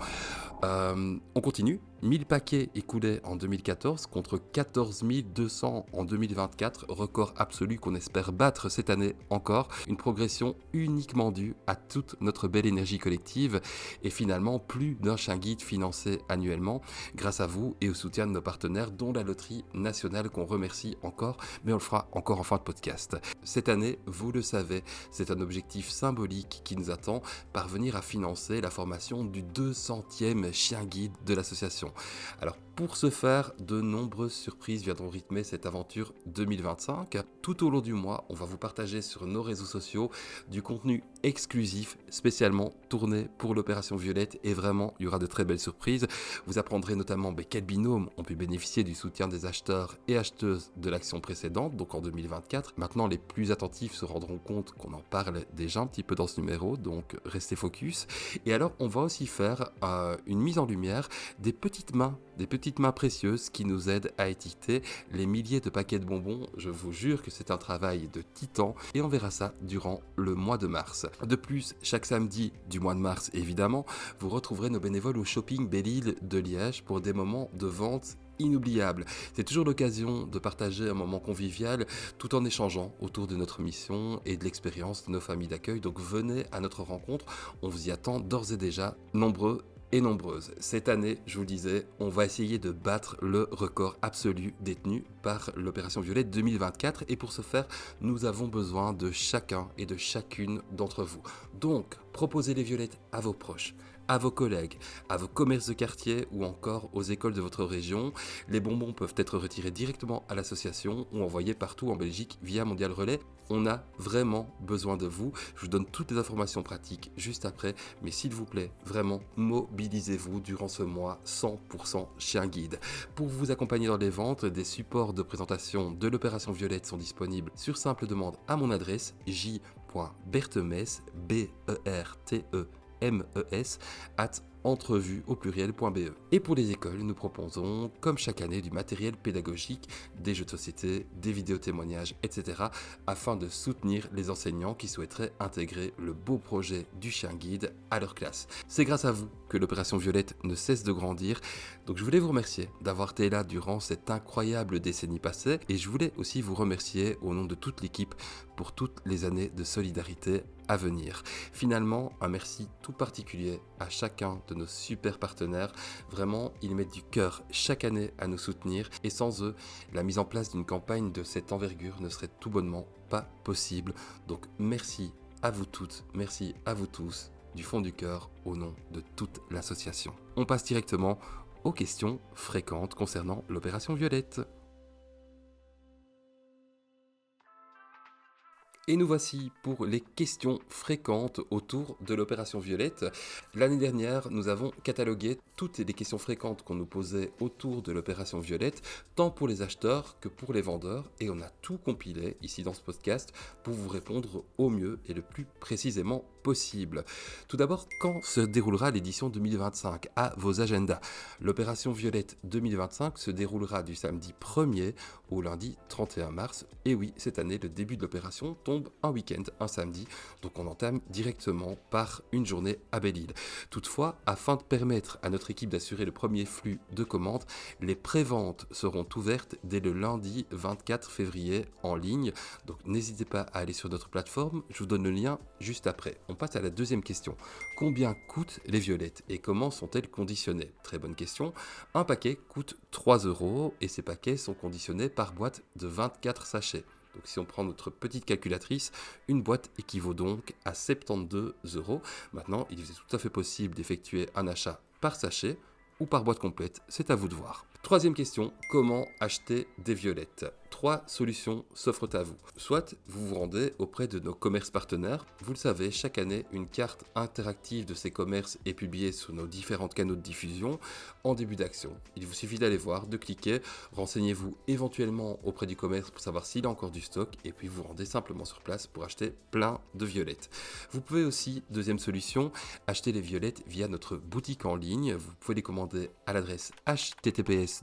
On continue, 1000 paquets écoulés en 2014 contre 14 200 en 2024, record absolu qu'on espère battre cette année encore, une progression uniquement due à toute notre belle énergie collective et finalement plus d'un chien guide financé annuellement grâce à vous et au soutien de nos partenaires dont la Loterie Nationale qu'on remercie encore, mais on le fera encore en fin de podcast. Cette année, vous le savez, c'est un objectif symbolique qui nous attend, parvenir à financer la formation du 200e chien guide de l'association. Alors pour ce faire, de nombreuses surprises viendront rythmer cette aventure 2025. Tout au long du mois, on va vous partager sur nos réseaux sociaux du contenu exclusif spécialement tourné pour l'opération Violette et vraiment il y aura de très belles surprises. Vous apprendrez notamment quels binômes ont pu bénéficier du soutien des acheteurs et acheteuses de l'action précédente, donc en 2024. Maintenant les plus attentifs se rendront compte qu'on en parle déjà un petit peu dans ce numéro, donc restez focus. Et alors on va aussi faire une mise en lumière des petites mains précieuses qui nous aident à étiqueter les milliers de paquets de bonbons. Je vous jure que c'est un travail de titan et on verra ça durant le mois de mars. De plus, chaque samedi du mois de mars évidemment, vous retrouverez nos bénévoles au shopping Belle-Île de Liège pour des moments de vente inoubliable. C'est toujours l'occasion de partager un moment convivial tout en échangeant autour de notre mission et de l'expérience de nos familles d'accueil. Donc venez à notre rencontre, on vous y attend d'ores et déjà nombreux et nombreuses. Cette année, je vous le disais, on va essayer de battre le record absolu détenu par l'opération Violette 2024 et pour ce faire, nous avons besoin de chacun et de chacune d'entre vous. Donc, proposez les violettes à vos proches, à vos collègues, à vos commerces de quartier ou encore aux écoles de votre région. Les bonbons peuvent être retirés directement à l'association ou envoyés partout en Belgique via Mondial Relais. On a vraiment besoin de vous. Je vous donne toutes les informations pratiques juste après, mais s'il vous plaît, vraiment mobilisez-vous durant ce mois 100% chien guide. Pour vous accompagner dans les ventes, des supports de présentation de l'opération Violette sont disponibles sur simple demande à mon adresse j.bertemes, BERTEMES, entrevue au pluriel.be. Et pour les écoles, nous proposons, comme chaque année, du matériel pédagogique, des jeux de société, des vidéos témoignages, etc., afin de soutenir les enseignants qui souhaiteraient intégrer le beau projet du chien guide à leur classe. C'est grâce à vous que l'opération Violette ne cesse de grandir, donc je voulais vous remercier d'avoir été là durant cette incroyable décennie passée, et je voulais aussi vous remercier au nom de toute l'équipe pour toutes les années de solidarité à venir. Finalement, un merci tout particulier à chacun de nos super partenaires. Vraiment, ils mettent du cœur chaque année à nous soutenir et sans eux, la mise en place d'une campagne de cette envergure ne serait tout bonnement pas possible. Donc merci à vous toutes, merci à vous tous, du fond du cœur, au nom de toute l'association. On passe directement aux questions fréquentes concernant l'opération Violette. Et nous voici pour les questions fréquentes autour de l'opération Violette. L'année dernière, nous avons catalogué toutes les questions fréquentes qu'on nous posait autour de l'opération Violette, tant pour les acheteurs que pour les vendeurs, et on a tout compilé ici dans ce podcast pour vous répondre au mieux et le plus précisément possible. Tout d'abord, quand se déroulera l'édition 2025 à vos agendas? L'opération Violette 2025 se déroulera du samedi 1er au lundi 31 mars. Et oui, cette année, le début de l'opération tombe un week-end, un samedi, donc on entame directement par une journée à Belle-Île. Toutefois, afin de permettre à notre équipe d'assurer le premier flux de commandes, les préventes seront ouvertes dès le lundi 24 février en ligne. Donc n'hésitez pas à aller sur notre plateforme, je vous donne le lien juste après. On passe à la deuxième question. Combien coûtent les violettes et comment sont-elles conditionnées? Très bonne question. Un paquet coûte 3 € et ces paquets sont conditionnés par boîte de 24 sachets. Donc si on prend notre petite calculatrice, une boîte équivaut donc à 72 €. Maintenant, il est tout à fait possible d'effectuer un achat par sachet ou par boîte complète, c'est à vous de voir. Troisième question, comment acheter des violettes? 3 solutions s'offrent à vous. Soit vous vous rendez auprès de nos commerces partenaires. Vous le savez, chaque année, une carte interactive de ces commerces est publiée sur nos différents canaux de diffusion en début d'action. Il vous suffit d'aller voir, de cliquer, renseignez-vous éventuellement auprès du commerce pour savoir s'il a encore du stock et puis vous rendez simplement sur place pour acheter plein de violettes. Vous pouvez aussi, deuxième solution, acheter les violettes via notre boutique en ligne. Vous pouvez les commander à l'adresse https://don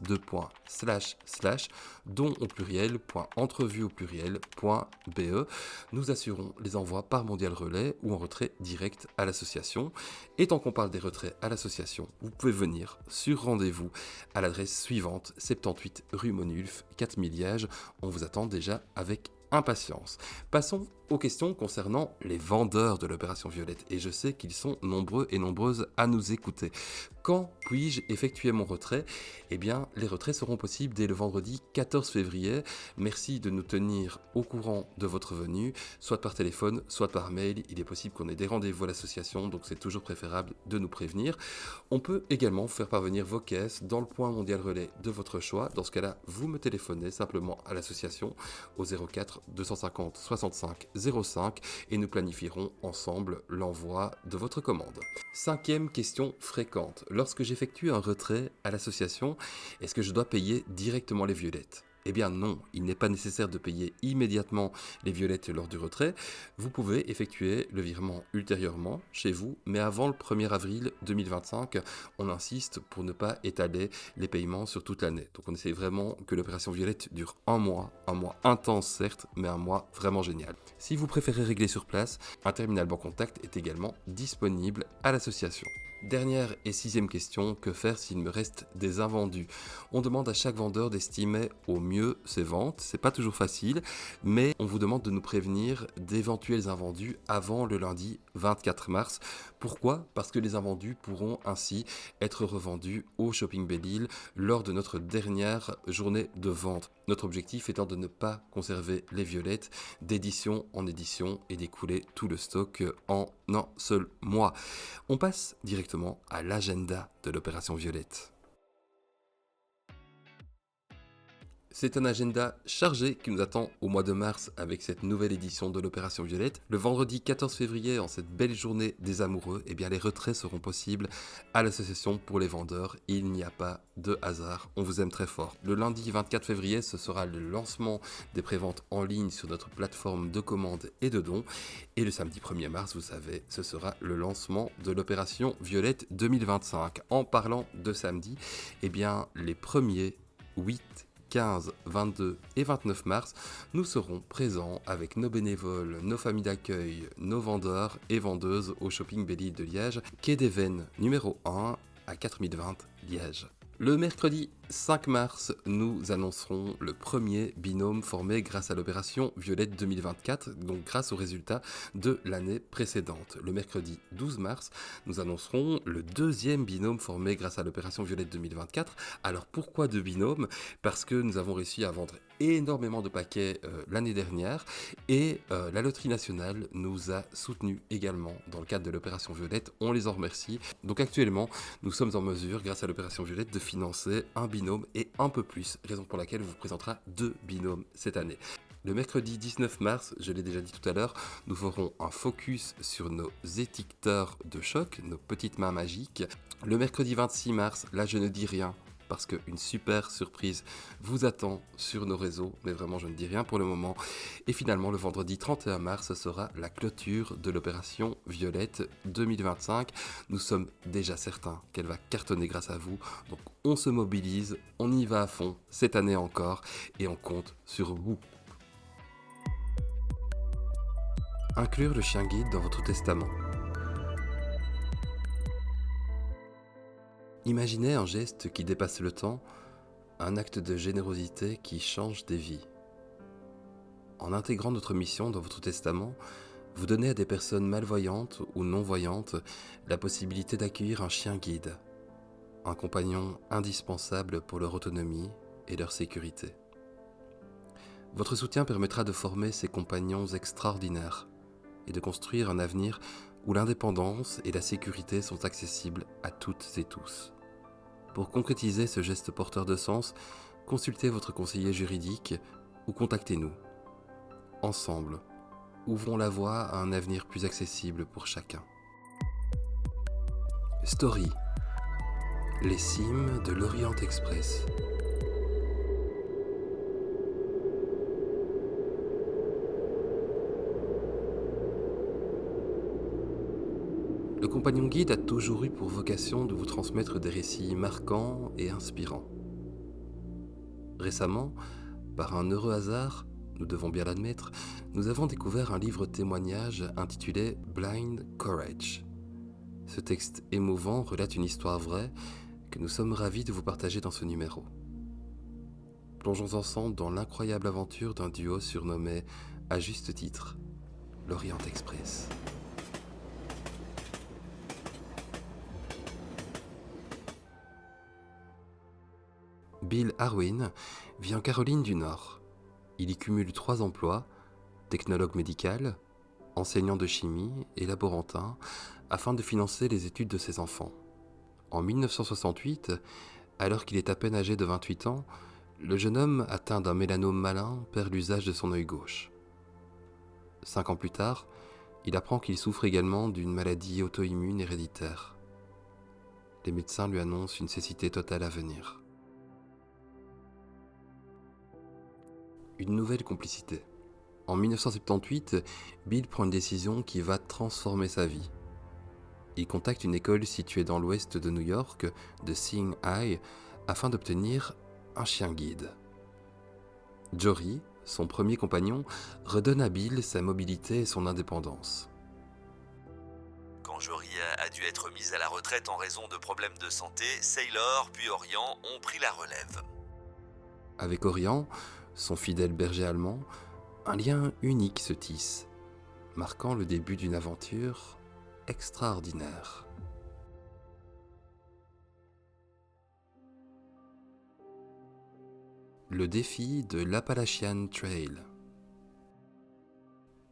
au pluriel.entrevue au pluriel.be. Nous assurons les envois par Mondial Relais ou en retrait direct à l'association. Et tant qu'on parle des retraits à l'association, vous pouvez venir sur rendez-vous à l'adresse suivante, 78 rue Monulf, 4000 Liège. On vous attend déjà avec impatience. Passons aux questions concernant les vendeurs de l'opération Violette, et je sais qu'ils sont nombreux et nombreuses à nous écouter. Quand puis-je effectuer mon retrait ? Eh bien, les retraits seront possibles dès le vendredi 14 février. Merci de nous tenir au courant de votre venue, soit par téléphone, soit par mail. Il est possible qu'on ait des rendez-vous à l'association, donc c'est toujours préférable de nous prévenir. On peut également faire parvenir vos caisses dans le point Mondial Relais de votre choix. Dans ce cas-là, vous me téléphonez simplement à l'association au 04 250 65 05 et nous planifierons ensemble l'envoi de votre commande. 5e question fréquente. Lorsque j'effectue un retrait à l'association, est-ce que je dois payer directement les violettes ? Eh bien non, il n'est pas nécessaire de payer immédiatement les violettes lors du retrait. Vous pouvez effectuer le virement ultérieurement chez vous, mais avant le 1er avril 2025, on insiste pour ne pas étaler les paiements sur toute l'année. Donc on essaie vraiment que l'opération violette dure un mois intense certes, mais un mois vraiment génial. Si vous préférez régler sur place, un terminal Bancontact est également disponible à l'association. Dernière et 6e question, que faire s'il me reste des invendus ? On demande à chaque vendeur d'estimer au mieux ses ventes, c'est pas toujours facile, mais on vous demande de nous prévenir d'éventuels invendus avant le lundi 24 mars. Pourquoi ? Parce que les invendus pourront ainsi être revendus au Shopping Belle-Île lors de notre dernière journée de vente. Notre objectif étant de ne pas conserver les violettes d'édition en édition et d'écouler tout le stock en un seul mois. On passe directement à l'agenda de l'opération Violette. C'est un agenda chargé qui nous attend au mois de mars avec cette nouvelle édition de l'Opération Violette. Le vendredi 14 février, en cette belle journée des amoureux, eh bien les retraits seront possibles à l'association pour les vendeurs. Il n'y a pas de hasard, on vous aime très fort. Le lundi 24 février, ce sera le lancement des préventes en ligne sur notre plateforme de commande et de dons. Et le samedi 1er mars, vous savez, ce sera le lancement de l'Opération Violette 2025. En parlant de samedi, eh bien les premiers 8, 15, 22 et 29 mars, nous serons présents avec nos bénévoles, nos familles d'accueil, nos vendeurs et vendeuses au Shopping Belle-Île de Liège, quai des Vennes numéro 1 à 4020 Liège. Le mercredi 5 mars, nous annoncerons le premier binôme formé grâce à l'opération Violette 2024, donc grâce aux résultats de l'année précédente. Le mercredi 12 mars, nous annoncerons le deuxième binôme formé grâce à l'opération Violette 2024. Alors pourquoi deux binômes ? Parce que nous avons réussi à vendre énormément de paquets l'année dernière et la Loterie Nationale nous a soutenus également dans le cadre de l'opération Violette. On les en remercie. Donc actuellement, nous sommes en mesure, grâce à l'opération Violette, de financer un binôme et un peu plus, raison pour laquelle on vous présentera deux binômes cette année. Le mercredi 19 mars, je l'ai déjà dit tout à l'heure, nous ferons un focus sur nos étiqueteurs de choc, nos petites mains magiques. Le mercredi 26 mars, là je ne dis rien, parce qu'une super surprise vous attend sur nos réseaux, mais vraiment je ne dis rien pour le moment. Et finalement, le vendredi 31 mars, ce sera la clôture de l'opération Violette 2025. Nous sommes déjà certains qu'elle va cartonner grâce à vous, donc on se mobilise, on y va à fond, cette année encore, et on compte sur vous. Inclure le chien guide dans votre testament. Imaginez un geste qui dépasse le temps, un acte de générosité qui change des vies. En intégrant notre mission dans votre testament, vous donnez à des personnes malvoyantes ou non-voyantes la possibilité d'accueillir un chien guide, un compagnon indispensable pour leur autonomie et leur sécurité. Votre soutien permettra de former ces compagnons extraordinaires et de construire un avenir où l'indépendance et la sécurité sont accessibles à toutes et tous. Pour concrétiser ce geste porteur de sens, consultez votre conseiller juridique ou contactez-nous. Ensemble, ouvrons la voie à un avenir plus accessible pour chacun. Story, les cimes de l'Orient Express. Le compagnon guide a toujours eu pour vocation de vous transmettre des récits marquants et inspirants. Récemment, par un heureux hasard, nous devons bien l'admettre, nous avons découvert un livre témoignage intitulé Blind Courage. Ce texte émouvant relate une histoire vraie que nous sommes ravis de vous partager dans ce numéro. Plongeons ensemble dans l'incroyable aventure d'un duo surnommé, à juste titre, l'Orient Express. Bill Harwin vit en Caroline du Nord. Il y cumule 3 emplois, technologue médical, enseignant de chimie et laborantin, afin de financer les études de ses enfants. En 1968, alors qu'il est à peine âgé de 28 ans, le jeune homme atteint d'un mélanome malin perd l'usage de son œil gauche. 5 ans plus tard, il apprend qu'il souffre également d'une maladie auto-immune héréditaire. Les médecins lui annoncent une cécité totale à venir. Une nouvelle complicité. En 1978, Bill prend une décision qui va transformer sa vie. Il contacte une école située dans l'ouest de New York, de Seeing Eye, afin d'obtenir un chien guide. Jory, son premier compagnon, redonne à Bill sa mobilité et son indépendance. Quand Jory a dû être mise à la retraite en raison de problèmes de santé, Sailor puis Orient ont pris la relève. Avec Orient, son fidèle berger allemand, un lien unique se tisse, marquant le début d'une aventure extraordinaire. Le défi de l'Appalachian Trail.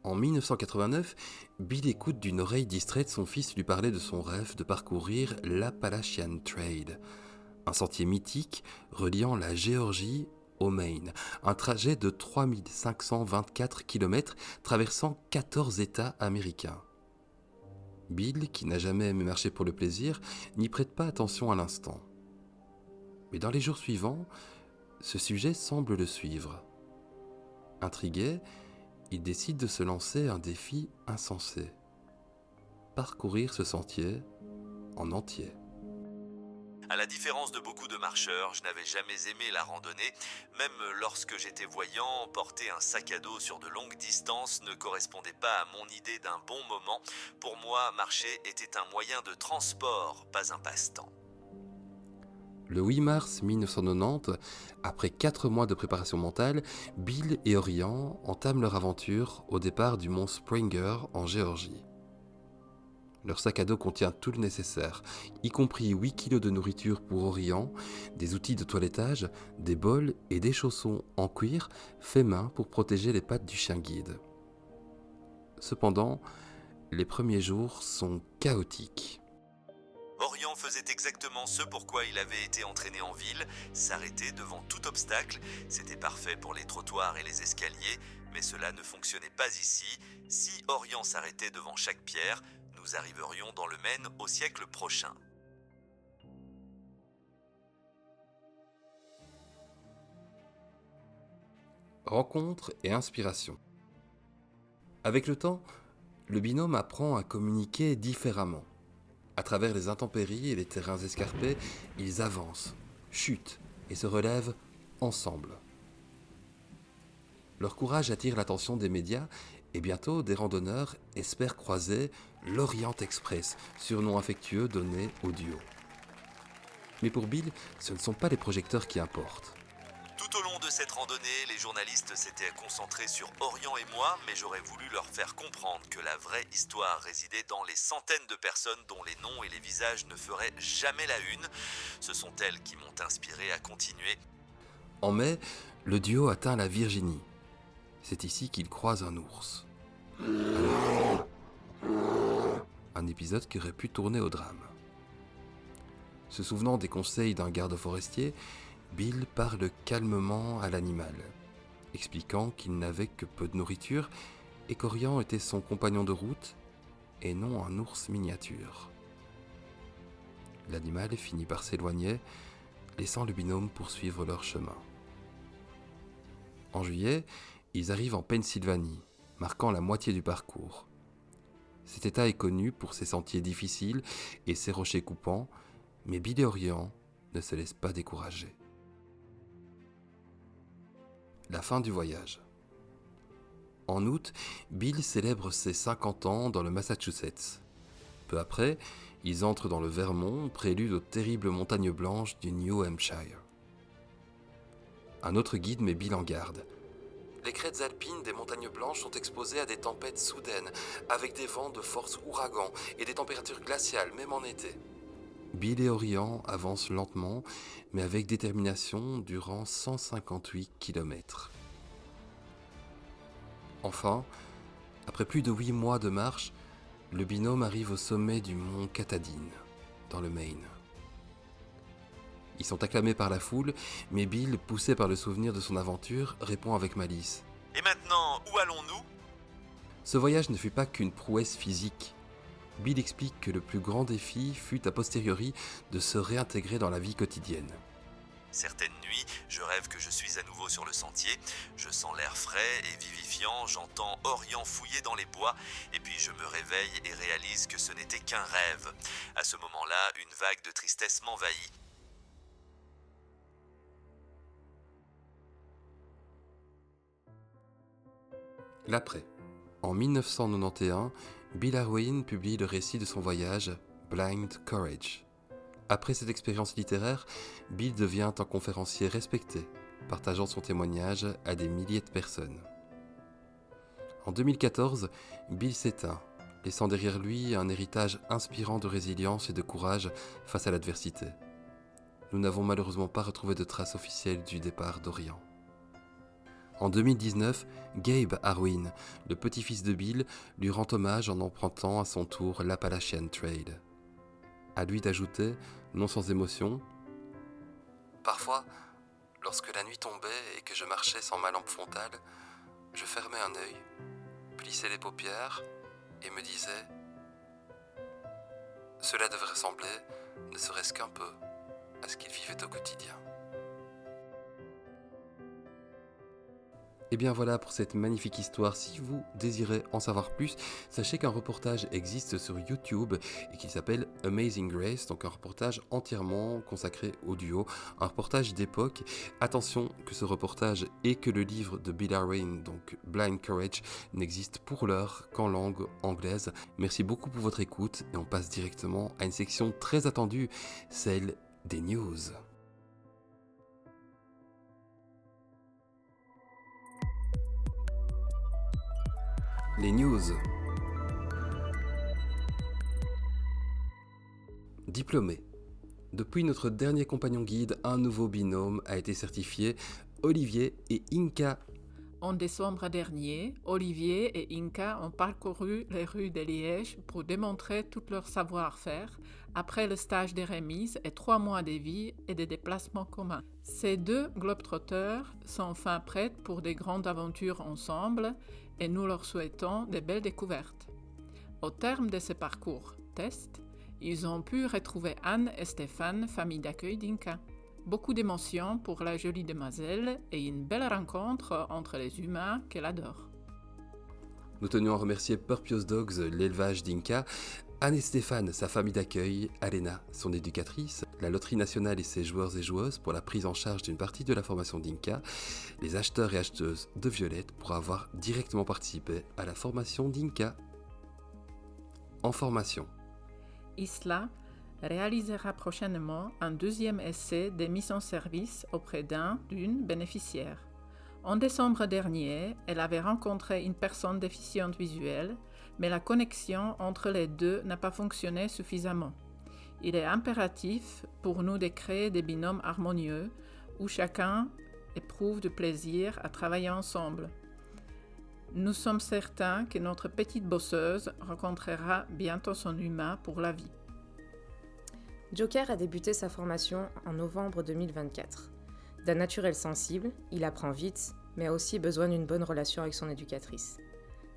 En 1989, Bill écoute d'une oreille distraite son fils lui parler de son rêve de parcourir l'Appalachian Trail, un sentier mythique reliant la Géorgie au Maine, un trajet de 3524 km traversant 14 États américains. Bill, qui n'a jamais aimé marcher pour le plaisir, n'y prête pas attention à l'instant. Mais dans les jours suivants, ce sujet semble le suivre. Intrigué, il décide de se lancer un défi insensé. Parcourir ce sentier en entier. À la différence de beaucoup de marcheurs, je n'avais jamais aimé la randonnée. Même lorsque j'étais voyant, porter un sac à dos sur de longues distances ne correspondait pas à mon idée d'un bon moment. Pour moi, marcher était un moyen de transport, pas un passe-temps. Le 8 mars 1990, après 4 mois de préparation mentale, Bill et Orient entament leur aventure au départ du mont Springer en Géorgie. Leur sac à dos contient tout le nécessaire, y compris 8 kilos de nourriture pour Orient, des outils de toilettage, des bols et des chaussons en cuir faits main pour protéger les pattes du chien guide. Cependant, les premiers jours sont chaotiques. Orient faisait exactement ce pourquoi il avait été entraîné en ville, s'arrêter devant tout obstacle. C'était parfait pour les trottoirs et les escaliers, mais cela ne fonctionnait pas ici. Si Orient s'arrêtait devant chaque pierre, nous arriverions dans le Maine au siècle prochain. Rencontres et inspiration. Avec le temps, le binôme apprend à communiquer différemment. À travers les intempéries et les terrains escarpés, ils avancent, chutent et se relèvent ensemble. Leur courage attire l'attention des médias et bientôt des randonneurs espèrent croiser l'Orient Express, surnom affectueux donné au duo. Mais pour Bill, ce ne sont pas les projecteurs qui importent. Tout au long de cette randonnée, les journalistes s'étaient concentrés sur Orient et moi, mais j'aurais voulu leur faire comprendre que la vraie histoire résidait dans les centaines de personnes dont les noms et les visages ne feraient jamais la une. Ce sont elles qui m'ont inspiré à continuer. En mai, le duo atteint la Virginie. C'est ici qu'ils croisent un ours. Un épisode qui aurait pu tourner au drame. Se souvenant des conseils d'un garde forestier, Bill parle calmement à l'animal. expliquant qu'il n'avait que peu de nourriture et qu'Orion était son compagnon de route et non un ours miniature. L'animal finit par s'éloigner, laissant le binôme poursuivre leur chemin. En juillet, ils arrivent en Pennsylvanie, marquant la moitié du parcours. Cet état est connu pour ses sentiers difficiles et ses rochers coupants, mais Bill et Orion ne se laissent pas décourager. La fin du voyage. En août, Bill célèbre ses 50 ans dans le Massachusetts. Peu après, ils entrent dans le Vermont, prélude aux terribles montagnes blanches du New Hampshire. Un autre guide met Bill en garde. Les crêtes alpines des montagnes blanches sont exposées à des tempêtes soudaines, avec des vents de force ouragan et des températures glaciales, même en été. Bill et Orion avancent lentement, mais avec détermination durant 158 km. Enfin, après plus de 8 mois de marche, le binôme arrive au sommet du mont Katahdin, dans le Maine. Ils sont acclamés par la foule, mais Bill, poussé par le souvenir de son aventure, répond avec malice. Et maintenant, où allons-nous ? Ce voyage ne fut pas qu'une prouesse physique. Bill explique que le plus grand défi fut a posteriori de se réintégrer dans la vie quotidienne. Certaines nuits, je rêve que je suis à nouveau sur le sentier, je sens l'air frais et vivifiant, j'entends Orion fouiller dans les bois, et puis je me réveille et réalise que ce n'était qu'un rêve. À ce moment-là, une vague de tristesse m'envahit. L'après. En 1991, Bill Harwin publie le récit de son voyage, Blind Courage. Après cette expérience littéraire, Bill devient un conférencier respecté, partageant son témoignage à des milliers de personnes. En 2014, Bill s'éteint, laissant derrière lui un héritage inspirant de résilience et de courage face à l'adversité. Nous n'avons malheureusement pas retrouvé de traces officielles du départ d'Orion. En 2019, Gabe Harwin, le petit-fils de Bill, lui rend hommage en empruntant à son tour l'Appalachian Trail. À lui d'ajouter, non sans émotion, « Parfois, lorsque la nuit tombait et que je marchais sans ma lampe frontale, je fermais un œil, plissais les paupières et me disais « Cela devrait ressembler, ne serait-ce qu'un peu, à ce qu'il vivait au quotidien. » Et bien voilà pour cette magnifique histoire. Si vous désirez en savoir plus, sachez qu'un reportage existe sur YouTube et qu'il s'appelle Amazing Grace, donc un reportage entièrement consacré au duo, un reportage d'époque. Attention que ce reportage et que le livre de Bill Harwin, donc Blind Courage, n'existe pour l'heure qu'en langue anglaise. Merci beaucoup pour votre écoute et on passe directement à une section très attendue, celle des news. Les news. Diplômé. Depuis notre dernier compagnon guide, un nouveau binôme a été certifié, Olivier et Inka. En décembre dernier, Olivier et Inka ont parcouru les rues de Liège pour démontrer tout leur savoir-faire après le stage des remises et 3 mois de vie et de déplacements communs. Ces deux globetrotters sont enfin prêts pour des grandes aventures ensemble et nous leur souhaitons de belles découvertes. Au terme de ce parcours test, ils ont pu retrouver Anne et Stéphane, famille d'accueil d'Inka. Beaucoup d'émotions pour la jolie demoiselle et une belle rencontre entre les humains qu'elle adore. Nous tenions à remercier Purpios Dogs, l'élevage d'Inka, Anne et Stéphane, sa famille d'accueil, Alena, son éducatrice, la Loterie Nationale et ses joueurs et joueuses pour la prise en charge d'une partie de la formation d'Inka, les acheteurs et acheteuses de violettes pour avoir directement participé à la formation d'Inka. En formation. Isla réalisera prochainement un deuxième essai de mise en service auprès d'une bénéficiaire. En décembre dernier, elle avait rencontré une personne déficiente visuelle, mais la connexion entre les deux n'a pas fonctionné suffisamment. Il est impératif pour nous de créer des binômes harmonieux où chacun éprouve du plaisir à travailler ensemble. Nous sommes certains que notre petite bosseuse rencontrera bientôt son humain pour la vie. Joker a débuté sa formation en novembre 2024. D'un naturel sensible, il apprend vite mais a aussi besoin d'une bonne relation avec son éducatrice.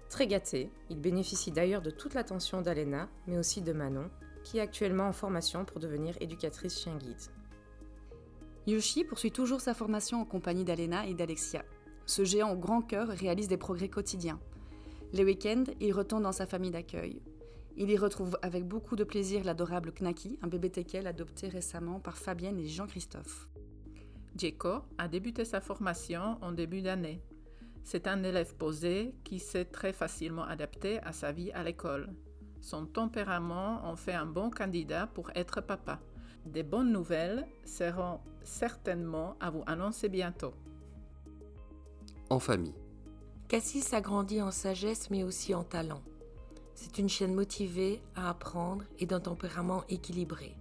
Très gâté, il bénéficie d'ailleurs de toute l'attention d'Alena, mais aussi de Manon, qui est actuellement en formation pour devenir éducatrice chien guide. Yoshi poursuit toujours sa formation en compagnie d'Alena et d'Alexia. Ce géant au grand cœur réalise des progrès quotidiens. Les week-ends, il retourne dans sa famille d'accueil. Il y retrouve avec beaucoup de plaisir l'adorable Knacky, un bébé teckel adopté récemment par Fabienne et Jean-Christophe. Djeko a débuté sa formation en début d'année. C'est un élève posé qui s'est très facilement adapté à sa vie à l'école. Son tempérament en fait un bon candidat pour être papa. Des bonnes nouvelles seront certainement à vous annoncer bientôt. En famille. Cassis a grandi en sagesse mais aussi en talent. C'est une chienne motivée à apprendre et d'un tempérament équilibré.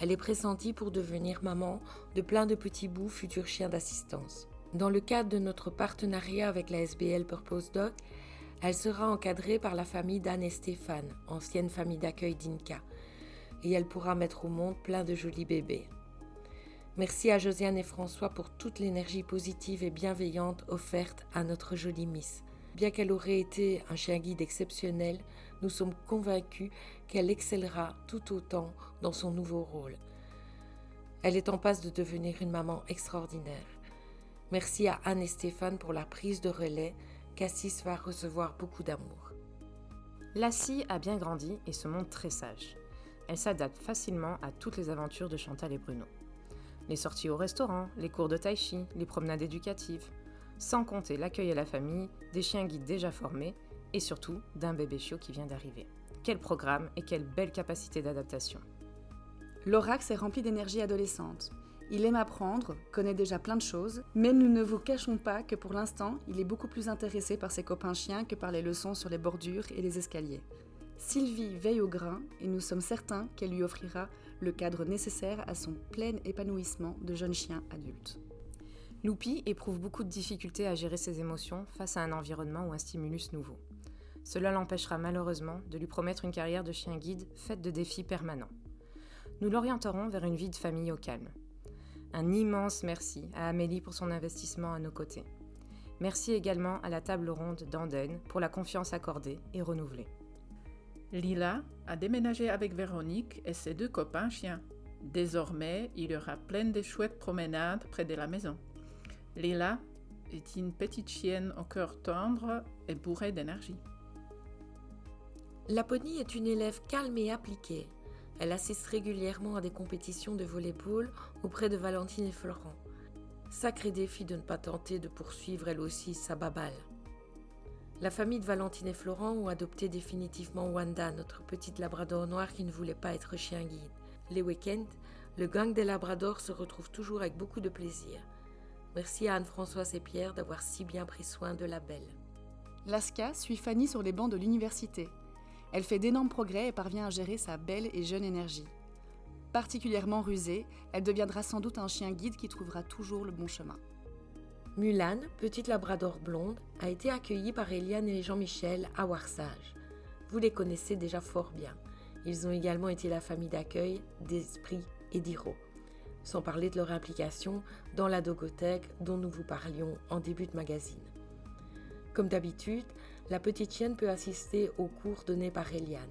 Elle est pressentie pour devenir maman de plein de petits bouts futurs chiens d'assistance. Dans le cadre de notre partenariat avec la SBL Purpose Dog, elle sera encadrée par la famille d'Anne et Stéphane, ancienne famille d'accueil d'Inca, et elle pourra mettre au monde plein de jolis bébés. Merci à Josiane et François pour toute l'énergie positive et bienveillante offerte à notre jolie Miss. Bien qu'elle aurait été un chien guide exceptionnel, nous sommes convaincus qu'elle excellera tout autant dans son nouveau rôle. Elle est en passe de devenir une maman extraordinaire. Merci à Anne et Stéphane pour la prise de relais. Cassis va recevoir beaucoup d'amour. Lassie a bien grandi et se montre très sage. Elle s'adapte facilement à toutes les aventures de Chantal et Bruno. Les sorties au restaurant, les cours de tai chi, les promenades éducatives, sans compter l'accueil à la famille, des chiens guides déjà formés et surtout d'un bébé chiot qui vient d'arriver. Quel programme et quelle belle capacité d'adaptation. Lorax est rempli d'énergie adolescente. Il aime apprendre, connaît déjà plein de choses, mais nous ne vous cachons pas que pour l'instant, il est beaucoup plus intéressé par ses copains chiens que par les leçons sur les bordures et les escaliers. Sylvie veille au grain et nous sommes certains qu'elle lui offrira le cadre nécessaire à son plein épanouissement de jeune chien adulte. Loupi éprouve beaucoup de difficultés à gérer ses émotions face à un environnement ou un stimulus nouveau. Cela l'empêchera malheureusement de lui promettre une carrière de chien guide faite de défis permanents. Nous l'orienterons vers une vie de famille au calme. Un immense merci à Amélie pour son investissement à nos côtés. Merci également à la table ronde d'Andenne pour la confiance accordée et renouvelée. Lila a déménagé avec Véronique et ses 2 copains chiens. Désormais, il y aura plein de chouettes promenades près de la maison. Lila est une petite chienne au cœur tendre et bourrée d'énergie. Laponie est une élève calme et appliquée. Elle assiste régulièrement à des compétitions de volley-ball auprès de Valentine et Florent. Sacré défi de ne pas tenter de poursuivre elle aussi sa baballe. La famille de Valentine et Florent ont adopté définitivement Wanda, notre petite labrador noire qui ne voulait pas être chien guide. Les week-ends, le gang des labradors se retrouve toujours avec beaucoup de plaisir. Merci à Anne-Françoise et Pierre d'avoir si bien pris soin de la belle. Laska suit Fanny sur les bancs de l'université. Elle fait d'énormes progrès et parvient à gérer sa belle et jeune énergie. Particulièrement rusée, elle deviendra sans doute un chien guide qui trouvera toujours le bon chemin. Mulan, petite labrador blonde, a été accueillie par Eliane et Jean-Michel à Warsage. Vous les connaissez déjà fort bien. Ils ont également été la famille d'accueil d'Esprit et d'Hiro. Sans parler de leur implication dans la dogothèque dont nous vous parlions en début de magazine. Comme d'habitude, la petite chienne peut assister aux cours donnés par Eliane.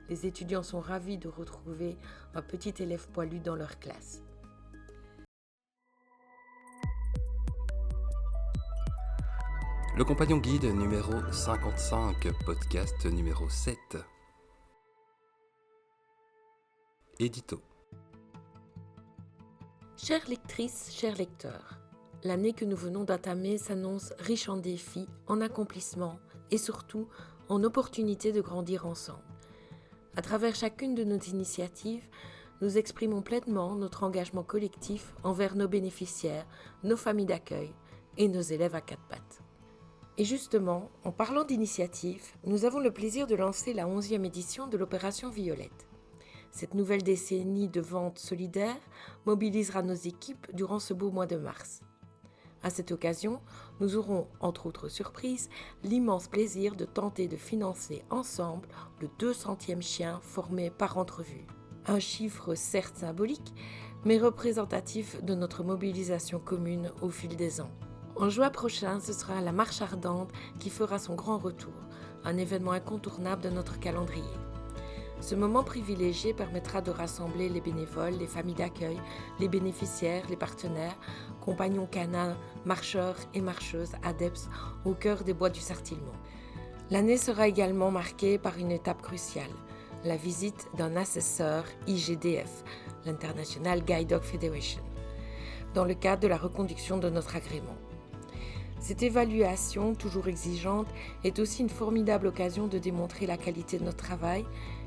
Les étudiants sont ravis de retrouver un petit élève poilu dans leur classe. Le compagnon guide numéro 55, podcast numéro 7. Édito. Chères lectrices, chers lecteurs, l'année que nous venons d'entamer s'annonce riche en défis, en accomplissements et surtout en opportunités de grandir ensemble. À travers chacune de nos initiatives, nous exprimons pleinement notre engagement collectif envers nos bénéficiaires, nos familles d'accueil et nos élèves à 4 pattes. Et justement, en parlant d'initiative, nous avons le plaisir de lancer la 11e édition de l'Opération Violette. Cette nouvelle décennie de vente solidaire mobilisera nos équipes durant ce beau mois de mars. À cette occasion, nous aurons, entre autres surprises, l'immense plaisir de tenter de financer ensemble le 200e chien formé par entrevue. Un chiffre certes symbolique, mais représentatif de notre mobilisation commune au fil des ans. En juin prochain, ce sera la Marche Ardente qui fera son grand retour, un événement incontournable de notre calendrier. Ce moment privilégié permettra de rassembler les bénévoles, les familles d'accueil, les bénéficiaires, les partenaires, compagnons canins, marcheurs et marcheuses adeptes au cœur des bois du Sartillement. L'année sera également marquée par une étape cruciale, la visite d'un assesseur IGDF, l'International Guide Dog Federation, dans le cadre de la reconduction de notre agrément. Cette évaluation, toujours exigeante, est aussi une formidable occasion de démontrer la qualité de notre travail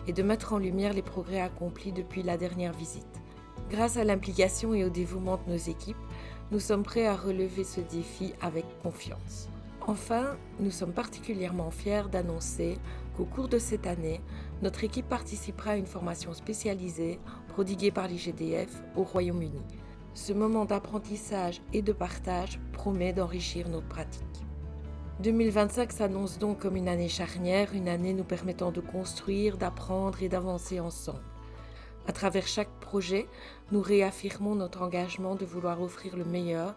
et de mettre en lumière les progrès accomplis depuis la dernière visite. Grâce à l'implication et au dévouement de nos équipes, nous sommes prêts à relever ce défi avec confiance. Enfin, nous sommes particulièrement fiers d'annoncer qu'au cours de cette année, notre équipe participera à une formation spécialisée prodiguée par l'IGDF au Royaume-Uni. Ce moment d'apprentissage et de partage promet d'enrichir notre pratique. 2025 s'annonce donc comme une année charnière, une année nous permettant de construire, d'apprendre et d'avancer ensemble. À travers chaque projet, nous réaffirmons notre engagement de vouloir offrir le meilleur